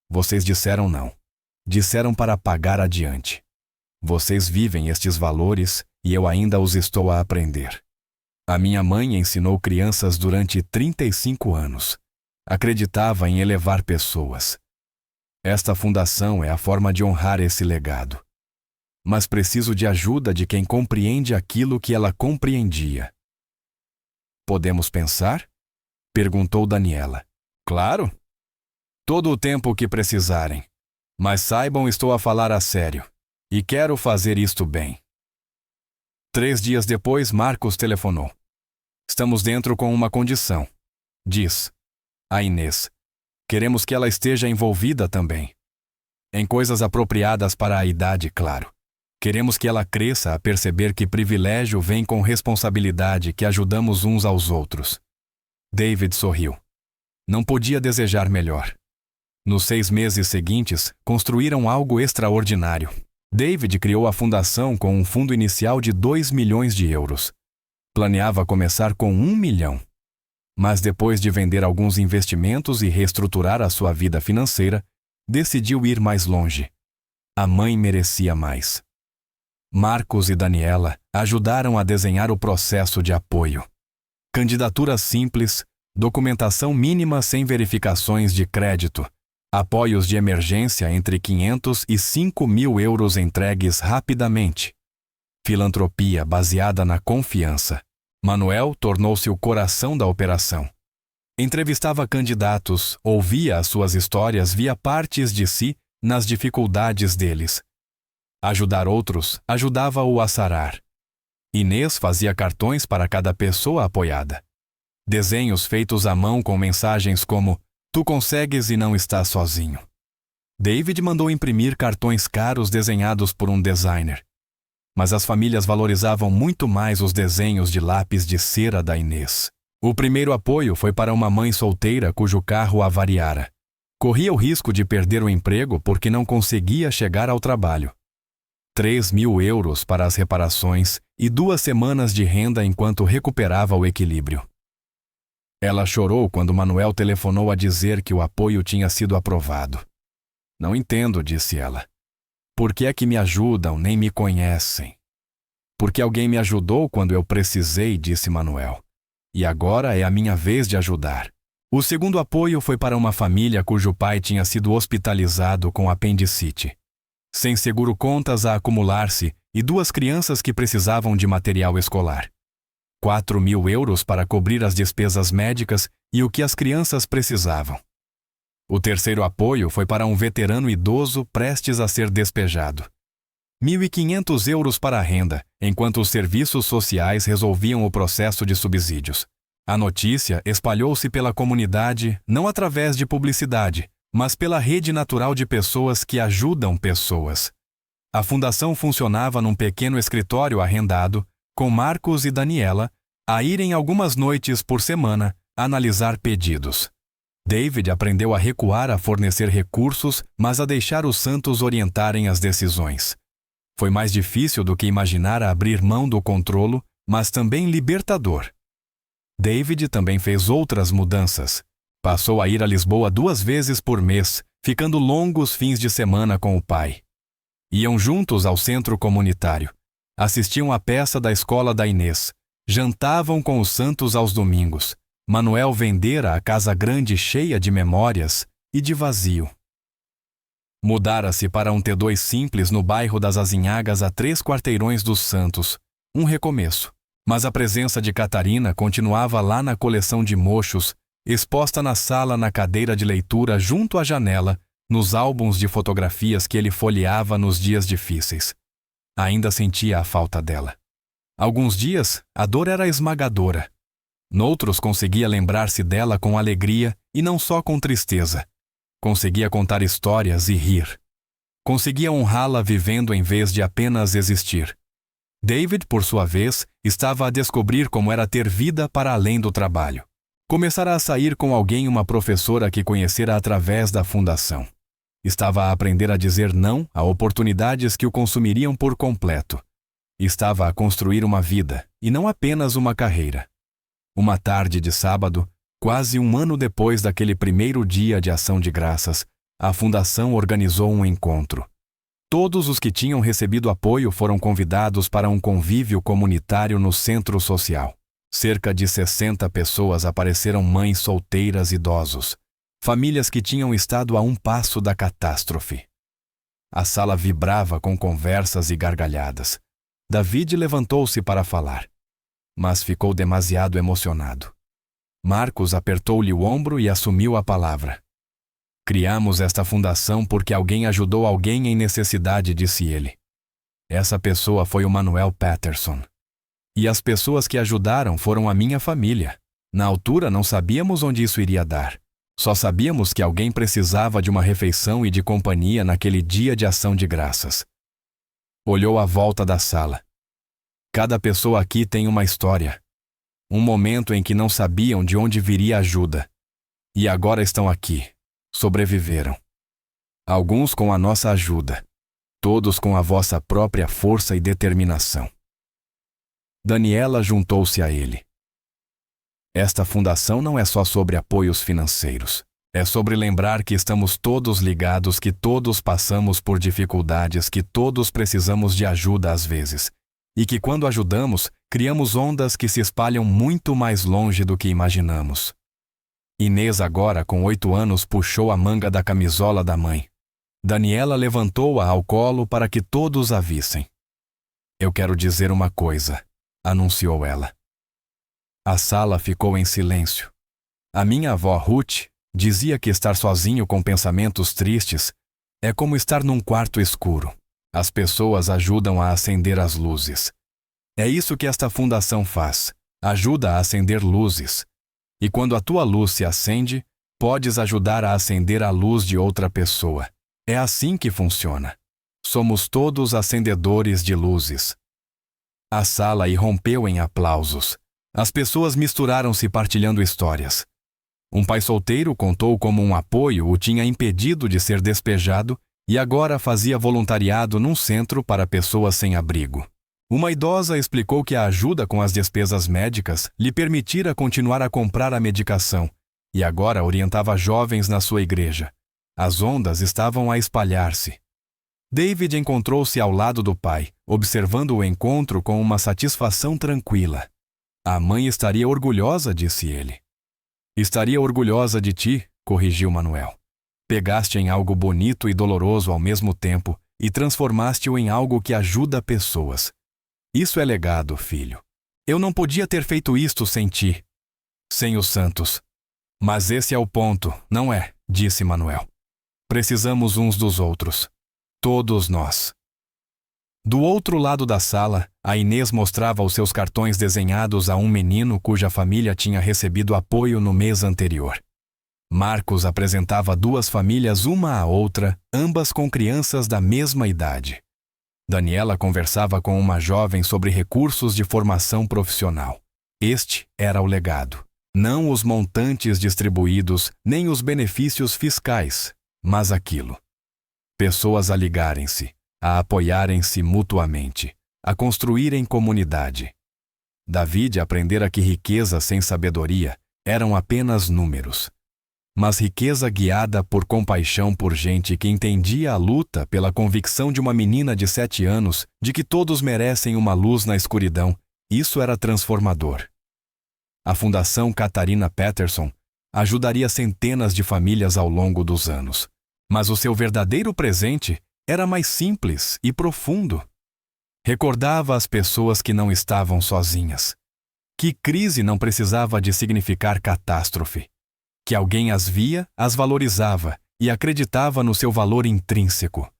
vocês disseram não. Disseram para pagar adiante. Vocês vivem estes valores e eu ainda os estou a aprender. A minha mãe ensinou crianças durante 35 anos. Acreditava em elevar pessoas. Esta fundação é a forma de honrar esse legado. Mas preciso de ajuda de quem compreende aquilo que ela compreendia. Podemos pensar? Perguntou Daniela. Claro. Todo o tempo que precisarem. Mas saibam, estou a falar a sério. E quero fazer isto bem. 3 dias depois, Marcos telefonou. Estamos dentro com uma condição. Diz a Inês. Queremos que ela esteja envolvida também. Em coisas apropriadas para a idade, claro. Queremos que ela cresça a perceber que privilégio vem com responsabilidade, que ajudamos uns aos outros. David sorriu. Não podia desejar melhor. Nos 6 meses seguintes, construíram algo extraordinário. David criou a fundação com um fundo inicial de 2 milhões de euros. Planeava começar com 1 milhão. Mas depois de vender alguns investimentos e reestruturar a sua vida financeira, decidiu ir mais longe. A mãe merecia mais. Marcos e Daniela ajudaram a desenhar o processo de apoio. Candidaturas simples, documentação mínima sem verificações de crédito, apoios de emergência entre 500 e 5 mil euros entregues rapidamente. Filantropia baseada na confiança. Manuel tornou-se o coração da operação. Entrevistava candidatos, ouvia as suas histórias, via partes de si nas dificuldades deles. Ajudar outros ajudava-o a sarar. Inês fazia cartões para cada pessoa apoiada. Desenhos feitos à mão com mensagens como "Tu consegues e não estás sozinho". David mandou imprimir cartões caros desenhados por um designer. Mas as famílias valorizavam muito mais os desenhos de lápis de cera da Inês. O primeiro apoio foi para uma mãe solteira cujo carro avariara. Corria o risco de perder o emprego porque não conseguia chegar ao trabalho. 3 mil euros para as reparações e 2 semanas de renda enquanto recuperava o equilíbrio. Ela chorou quando Manuel telefonou a dizer que o apoio tinha sido aprovado. Não entendo, disse ela. Por que é que me ajudam, nem me conhecem? Porque alguém me ajudou quando eu precisei, disse Manuel. E agora é a minha vez de ajudar. O segundo apoio foi para uma família cujo pai tinha sido hospitalizado com apendicite. Sem seguro-contas a acumular-se e 2 crianças que precisavam de material escolar. 4 mil euros para cobrir as despesas médicas e o que as crianças precisavam. O terceiro apoio foi para um veterano idoso prestes a ser despejado. 1.500 euros para a renda, enquanto os serviços sociais resolviam o processo de subsídios. A notícia espalhou-se pela comunidade não através de publicidade, mas pela rede natural de pessoas que ajudam pessoas. A fundação funcionava num pequeno escritório arrendado, com Marcos e Daniela a irem algumas noites por semana analisar pedidos. David aprendeu a recuar a fornecer recursos, mas a deixar os santos orientarem as decisões. Foi mais difícil do que imaginar abrir mão do controlo, mas também libertador. David também fez outras mudanças. Passou a ir a Lisboa 2 vezes por mês, ficando longos fins de semana com o pai. Iam juntos ao centro comunitário. Assistiam à peça da escola da Inês. Jantavam com os santos aos domingos. Manuel vendera a casa grande cheia de memórias e de vazio. Mudara-se para um T2 simples no bairro das Azinhagas a 3 quarteirões dos Santos. Um recomeço. Mas a presença de Catarina continuava lá na coleção de mochos, exposta na sala na cadeira de leitura junto à janela, nos álbuns de fotografias que ele folheava nos dias difíceis. Ainda sentia a falta dela. Alguns dias, a dor era esmagadora. Noutros conseguia lembrar-se dela com alegria e não só com tristeza. Conseguia contar histórias e rir. Conseguia honrá-la vivendo em vez de apenas existir. David, por sua vez, estava a descobrir como era ter vida para além do trabalho. Começara a sair com alguém, uma professora que conhecera através da fundação. Estava a aprender a dizer não a oportunidades que o consumiriam por completo. Estava a construir uma vida, e não apenas uma carreira. Uma tarde de sábado, quase 1 ano depois daquele primeiro dia de ação de graças, a fundação organizou um encontro. Todos os que tinham recebido apoio foram convidados para um convívio comunitário no centro social. Cerca de 60 pessoas apareceram, mães solteiras, idosos, famílias que tinham estado a um passo da catástrofe. A sala vibrava com conversas e gargalhadas. David levantou-se para falar, mas ficou demasiado emocionado. Marcos apertou-lhe o ombro e assumiu a palavra. Criamos esta fundação porque alguém ajudou alguém em necessidade, disse ele. Essa pessoa foi o Manuel Patterson. E as pessoas que ajudaram foram a minha família. Na altura não sabíamos onde isso iria dar. Só sabíamos que alguém precisava de uma refeição e de companhia naquele dia de ação de graças. Olhou à volta da sala. Cada pessoa aqui tem uma história. Um momento em que não sabiam de onde viria ajuda. E agora estão aqui. Sobreviveram. Alguns com a nossa ajuda. Todos com a vossa própria força e determinação. Daniela juntou-se a ele. Esta fundação não é só sobre apoios financeiros. É sobre lembrar que estamos todos ligados, que todos passamos por dificuldades, que todos precisamos de ajuda às vezes. E que quando ajudamos, criamos ondas que se espalham muito mais longe do que imaginamos. Inês, agora com 8 anos, puxou a manga da camisola da mãe. Daniela levantou-a ao colo para que todos a vissem. Eu quero dizer uma coisa, anunciou ela. A sala ficou em silêncio. A minha avó Ruth dizia que estar sozinho com pensamentos tristes é como estar num quarto escuro. As pessoas ajudam a acender as luzes. É isso que esta fundação faz. Ajuda a acender luzes. E quando a tua luz se acende, podes ajudar a acender a luz de outra pessoa. É assim que funciona. Somos todos acendedores de luzes. A sala irrompeu em aplausos. As pessoas misturaram-se partilhando histórias. Um pai solteiro contou como um apoio o tinha impedido de ser despejado e agora fazia voluntariado num centro para pessoas sem abrigo. Uma idosa explicou que a ajuda com as despesas médicas lhe permitira continuar a comprar a medicação e agora orientava jovens na sua igreja. As ondas estavam a espalhar-se. David encontrou-se ao lado do pai, observando o encontro com uma satisfação tranquila. A mãe estaria orgulhosa, disse ele. Estaria orgulhosa de ti, corrigiu Manuel. Pegaste em algo bonito e doloroso ao mesmo tempo e transformaste-o em algo que ajuda pessoas. Isso é legado, filho. Eu não podia ter feito isto sem ti, sem os santos. Mas esse é o ponto, não é? Disse Manuel. Precisamos uns dos outros. Todos nós. Do outro lado da sala, a Inês mostrava os seus cartões desenhados a um menino cuja família tinha recebido apoio no mês anterior. Marcos apresentava 2 famílias uma à outra, ambas com crianças da mesma idade. Daniela conversava com uma jovem sobre recursos de formação profissional. Este era o legado. Não os montantes distribuídos, nem os benefícios fiscais, mas aquilo. Pessoas a ligarem-se, a apoiarem-se mutuamente, a construírem comunidade. David aprendera que riqueza sem sabedoria eram apenas números. Mas riqueza guiada por compaixão por gente que entendia a luta pela convicção de uma menina de 7 anos de que todos merecem uma luz na escuridão, isso era transformador. A Fundação Catarina Patterson ajudaria centenas de famílias ao longo dos anos, mas o seu verdadeiro presente era mais simples e profundo. Recordava as pessoas que não estavam sozinhas, que crise não precisava de significar catástrofe. Que alguém as via, as valorizava e acreditava no seu valor intrínseco.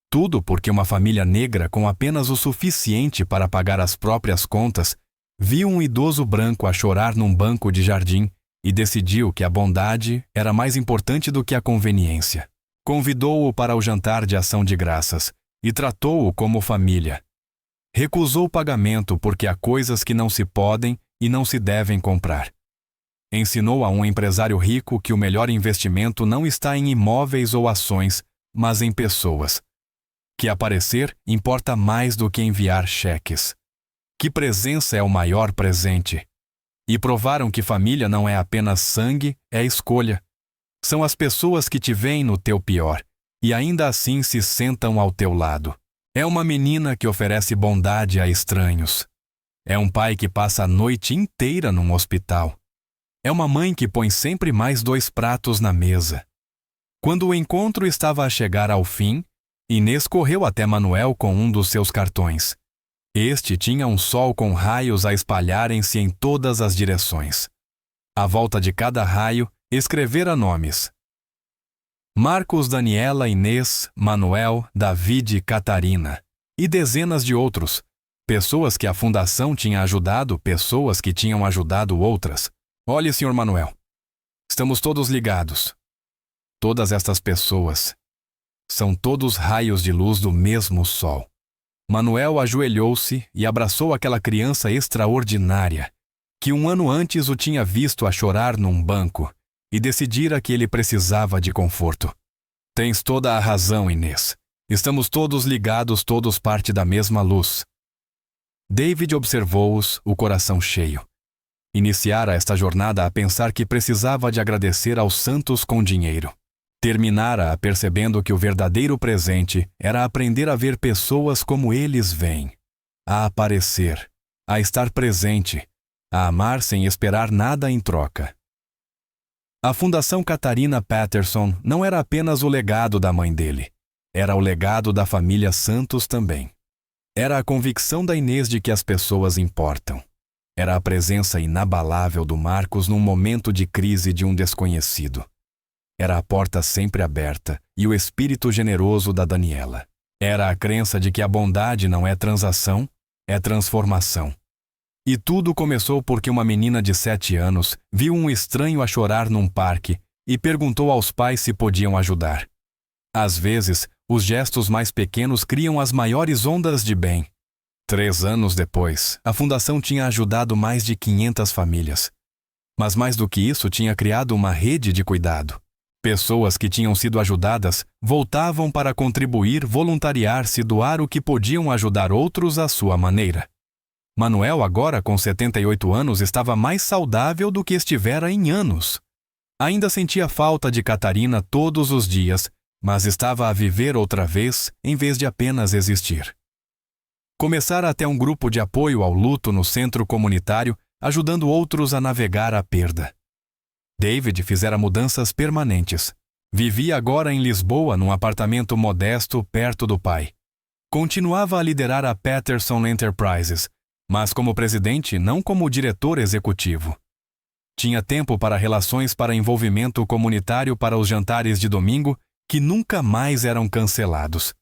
Tudo porque uma família negra com apenas o suficiente para pagar as próprias contas viu um idoso branco a chorar num banco de jardim e decidiu que a bondade era mais importante do que a conveniência. Convidou-o para o jantar de ação de graças e tratou-o como família. Recusou o pagamento porque há coisas que não se podem e não se devem comprar. Ensinou a um empresário rico que o melhor investimento não está em imóveis ou ações, mas em pessoas. Que aparecer importa mais do que enviar cheques. Que presença é o maior presente. E provaram que família não é apenas sangue, é escolha. São as pessoas que te veem no teu pior e ainda assim se sentam ao teu lado. É uma menina que oferece bondade a estranhos. É um pai que passa a noite inteira num hospital. É uma mãe que põe sempre mais 2 pratos na mesa. Quando o encontro estava a chegar ao fim, Inês correu até Manuel com um dos seus cartões. Este tinha um sol com raios a espalharem-se em todas as direções. À volta de cada raio, escrevera nomes: Marcos, Daniela, Inês, Manuel, David e Catarina, e dezenas de outros, pessoas que a fundação tinha ajudado, pessoas que tinham ajudado outras. Olhe, Sr. Manuel, estamos todos ligados. Todas estas pessoas são todos raios de luz do mesmo sol. Manuel ajoelhou-se e abraçou aquela criança extraordinária, que 1 ano antes o tinha visto a chorar num banco, e decidira que ele precisava de conforto. Tens toda a razão, Inês. Estamos todos ligados, todos parte da mesma luz. David observou-os, o coração cheio. Iniciara esta jornada a pensar que precisava de agradecer aos santos com dinheiro. Terminara percebendo que o verdadeiro presente era aprender a ver pessoas como eles veem, a aparecer, a estar presente, a amar sem esperar nada em troca. A Fundação Catarina Patterson não era apenas o legado da mãe dele, era o legado da família Santos também. Era a convicção da Inês de que as pessoas importam. Era a presença inabalável do Marcos num momento de crise de um desconhecido. Era a porta sempre aberta e o espírito generoso da Daniela. Era a crença de que a bondade não é transação, é transformação. E tudo começou porque uma menina de 7 anos viu um estranho a chorar num parque e perguntou aos pais se podiam ajudar. Às vezes, os gestos mais pequenos criam as maiores ondas de bem. 3 anos depois, a fundação tinha ajudado mais de 500 famílias. Mas mais do que isso, tinha criado uma rede de cuidado. Pessoas que tinham sido ajudadas voltavam para contribuir, voluntariar-se, doar o que podiam ajudar outros à sua maneira. Manuel, agora com 78 anos, estava mais saudável do que estivera em anos. Ainda sentia falta de Catarina todos os dias, mas estava a viver outra vez, em vez de apenas existir. Começara até um grupo de apoio ao luto no centro comunitário, ajudando outros a navegar a perda. David fizera mudanças permanentes. Vivia agora em Lisboa, num apartamento modesto perto do pai. Continuava a liderar a Patterson Enterprises, mas como presidente, não como diretor executivo. Tinha tempo para relações para envolvimento comunitário para os jantares de domingo, que nunca mais eram cancelados.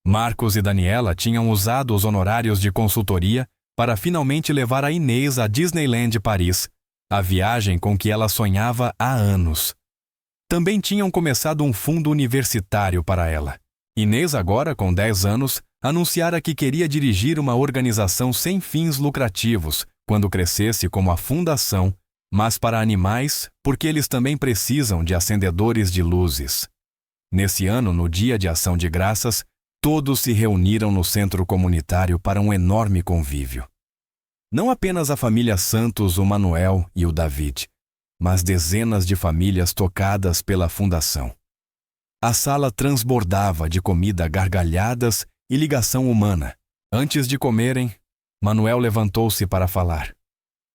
Marcos e Daniela tinham usado os honorários de consultoria para finalmente levar a Inês a Disneyland Paris, a viagem com que ela sonhava há anos. Também tinham começado um fundo universitário para ela. Inês, agora com 10 anos, anunciara que queria dirigir uma organização sem fins lucrativos, quando crescesse como a Fundação, mas para animais, porque eles também precisam de acendedores de luzes. Nesse ano, no Dia de Ação de Graças, todos se reuniram no centro comunitário para um enorme convívio. Não apenas a família Santos, o Manuel e o David, mas dezenas de famílias tocadas pela fundação. A sala transbordava de comida, gargalhadas e ligação humana. Antes de comerem, Manuel levantou-se para falar.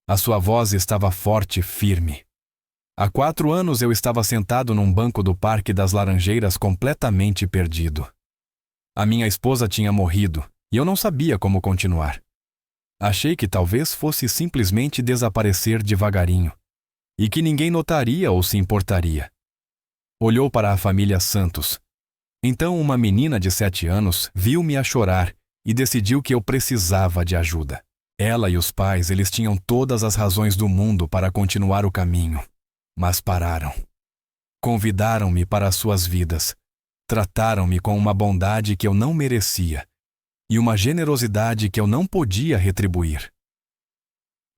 A sua voz estava forte e firme. Há 4 anos eu estava sentado num banco do Parque das Laranjeiras completamente perdido. A minha esposa tinha morrido e eu não sabia como continuar. Achei que talvez fosse simplesmente desaparecer devagarinho e que ninguém notaria ou se importaria. Olhou para a família Santos. Então uma menina de 7 anos viu-me a chorar e decidiu que eu precisava de ajuda. Ela e os pais, eles tinham todas as razões do mundo para continuar o caminho, mas pararam. Convidaram-me para as suas vidas. Trataram-me com uma bondade que eu não merecia e uma generosidade que eu não podia retribuir.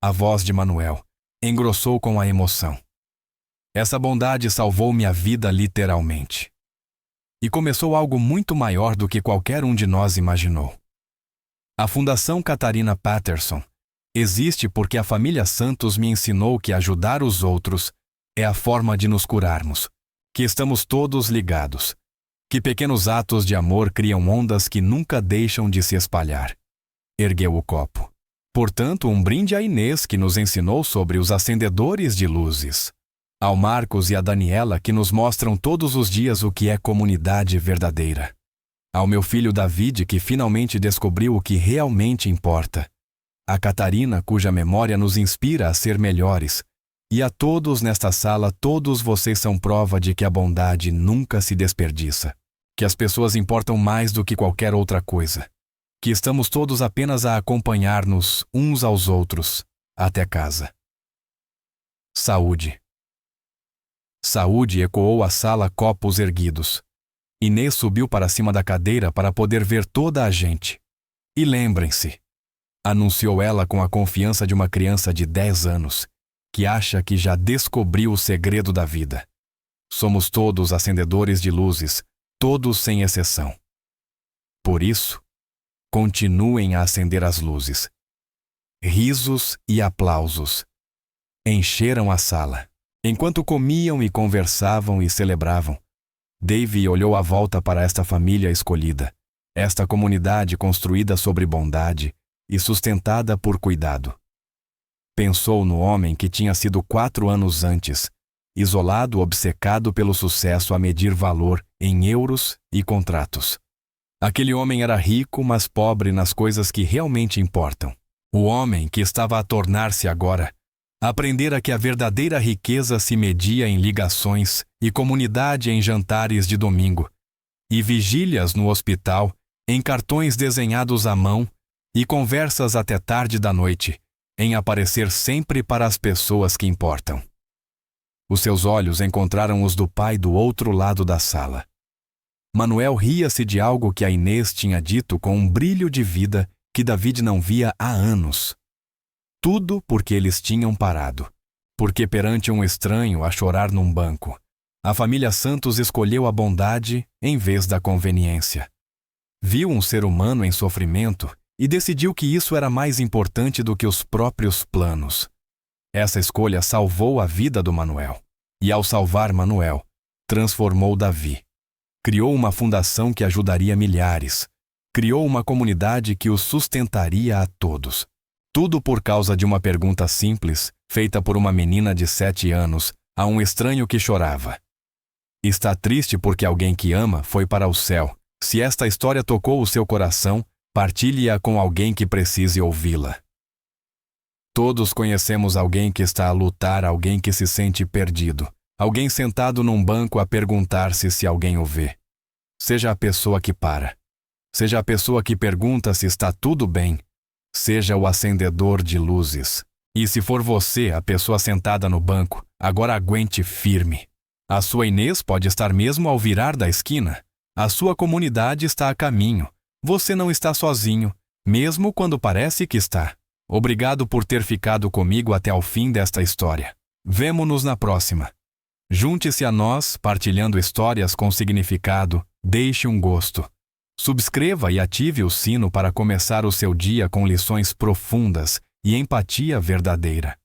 A voz de Manuel engrossou com a emoção. Essa bondade salvou-me a vida literalmente. E começou algo muito maior do que qualquer um de nós imaginou. A Fundação Catarina Patterson existe porque a família Santos me ensinou que ajudar os outros é a forma de nos curarmos, que estamos todos ligados, Que pequenos atos de amor criam ondas que nunca deixam de se espalhar. Ergueu o copo. Portanto, um brinde a Inês, que nos ensinou sobre os acendedores de luzes. Ao Marcos e a Daniela, que nos mostram todos os dias o que é comunidade verdadeira. Ao meu filho David, que finalmente descobriu o que realmente importa. A Catarina, cuja memória nos inspira a ser melhores. E a todos nesta sala, todos vocês são prova de que a bondade nunca se desperdiça. Que as pessoas importam mais do que qualquer outra coisa. Que estamos todos apenas a acompanhar-nos uns aos outros até casa. Saúde. Saúde ecoou a sala, copos erguidos. Inês subiu para cima da cadeira para poder ver toda a gente. E lembrem-se, anunciou ela com a confiança de uma criança de 10 anos, que acha que já descobriu o segredo da vida. Somos todos acendedores de luzes, todos sem exceção. Por isso, continuem a acender as luzes. Risos e aplausos encheram a sala. Enquanto comiam e conversavam e celebravam, Dave olhou à volta para esta família escolhida, esta comunidade construída sobre bondade e sustentada por cuidado. Pensou no homem que tinha sido 4 anos antes, isolado, obcecado pelo sucesso a medir valor em euros e contratos. Aquele homem era rico, mas pobre nas coisas que realmente importam. O homem que estava a tornar-se agora, aprendera que a verdadeira riqueza se media em ligações e comunidade em jantares de domingo, e vigílias no hospital, em cartões desenhados à mão e conversas até tarde da noite, em aparecer sempre para as pessoas que importam. Os seus olhos encontraram os do pai do outro lado da sala. Manuel ria-se de algo que a Inês tinha dito com um brilho de vida que David não via há anos. Tudo porque eles tinham parado. Porque perante um estranho a chorar num banco, a família Santos escolheu a bondade em vez da conveniência. Viu um ser humano em sofrimento e decidiu que isso era mais importante do que os próprios planos. Essa escolha salvou a vida do Manuel. E ao salvar Manuel, transformou Davi. Criou uma fundação que ajudaria milhares. Criou uma comunidade que os sustentaria a todos. Tudo por causa de uma pergunta simples, feita por uma menina de 7 anos, a um estranho que chorava. Está triste porque alguém que ama foi para o céu. Se esta história tocou o seu coração, partilhe-a com alguém que precise ouvi-la. Todos conhecemos alguém que está a lutar, alguém que se sente perdido. Alguém sentado num banco a perguntar-se se alguém o vê. Seja a pessoa que para. Seja a pessoa que pergunta se está tudo bem. Seja o acendedor de luzes. E se for você, a pessoa sentada no banco, agora aguente firme. A sua Inês pode estar mesmo ao virar da esquina. A sua comunidade está a caminho. Você não está sozinho, mesmo quando parece que está. Obrigado por ter ficado comigo até ao fim desta história. Vemo-nos na próxima. Junte-se a nós, partilhando histórias com significado, deixe um gosto. Subscreva e ative o sino para começar o seu dia com lições profundas e empatia verdadeira.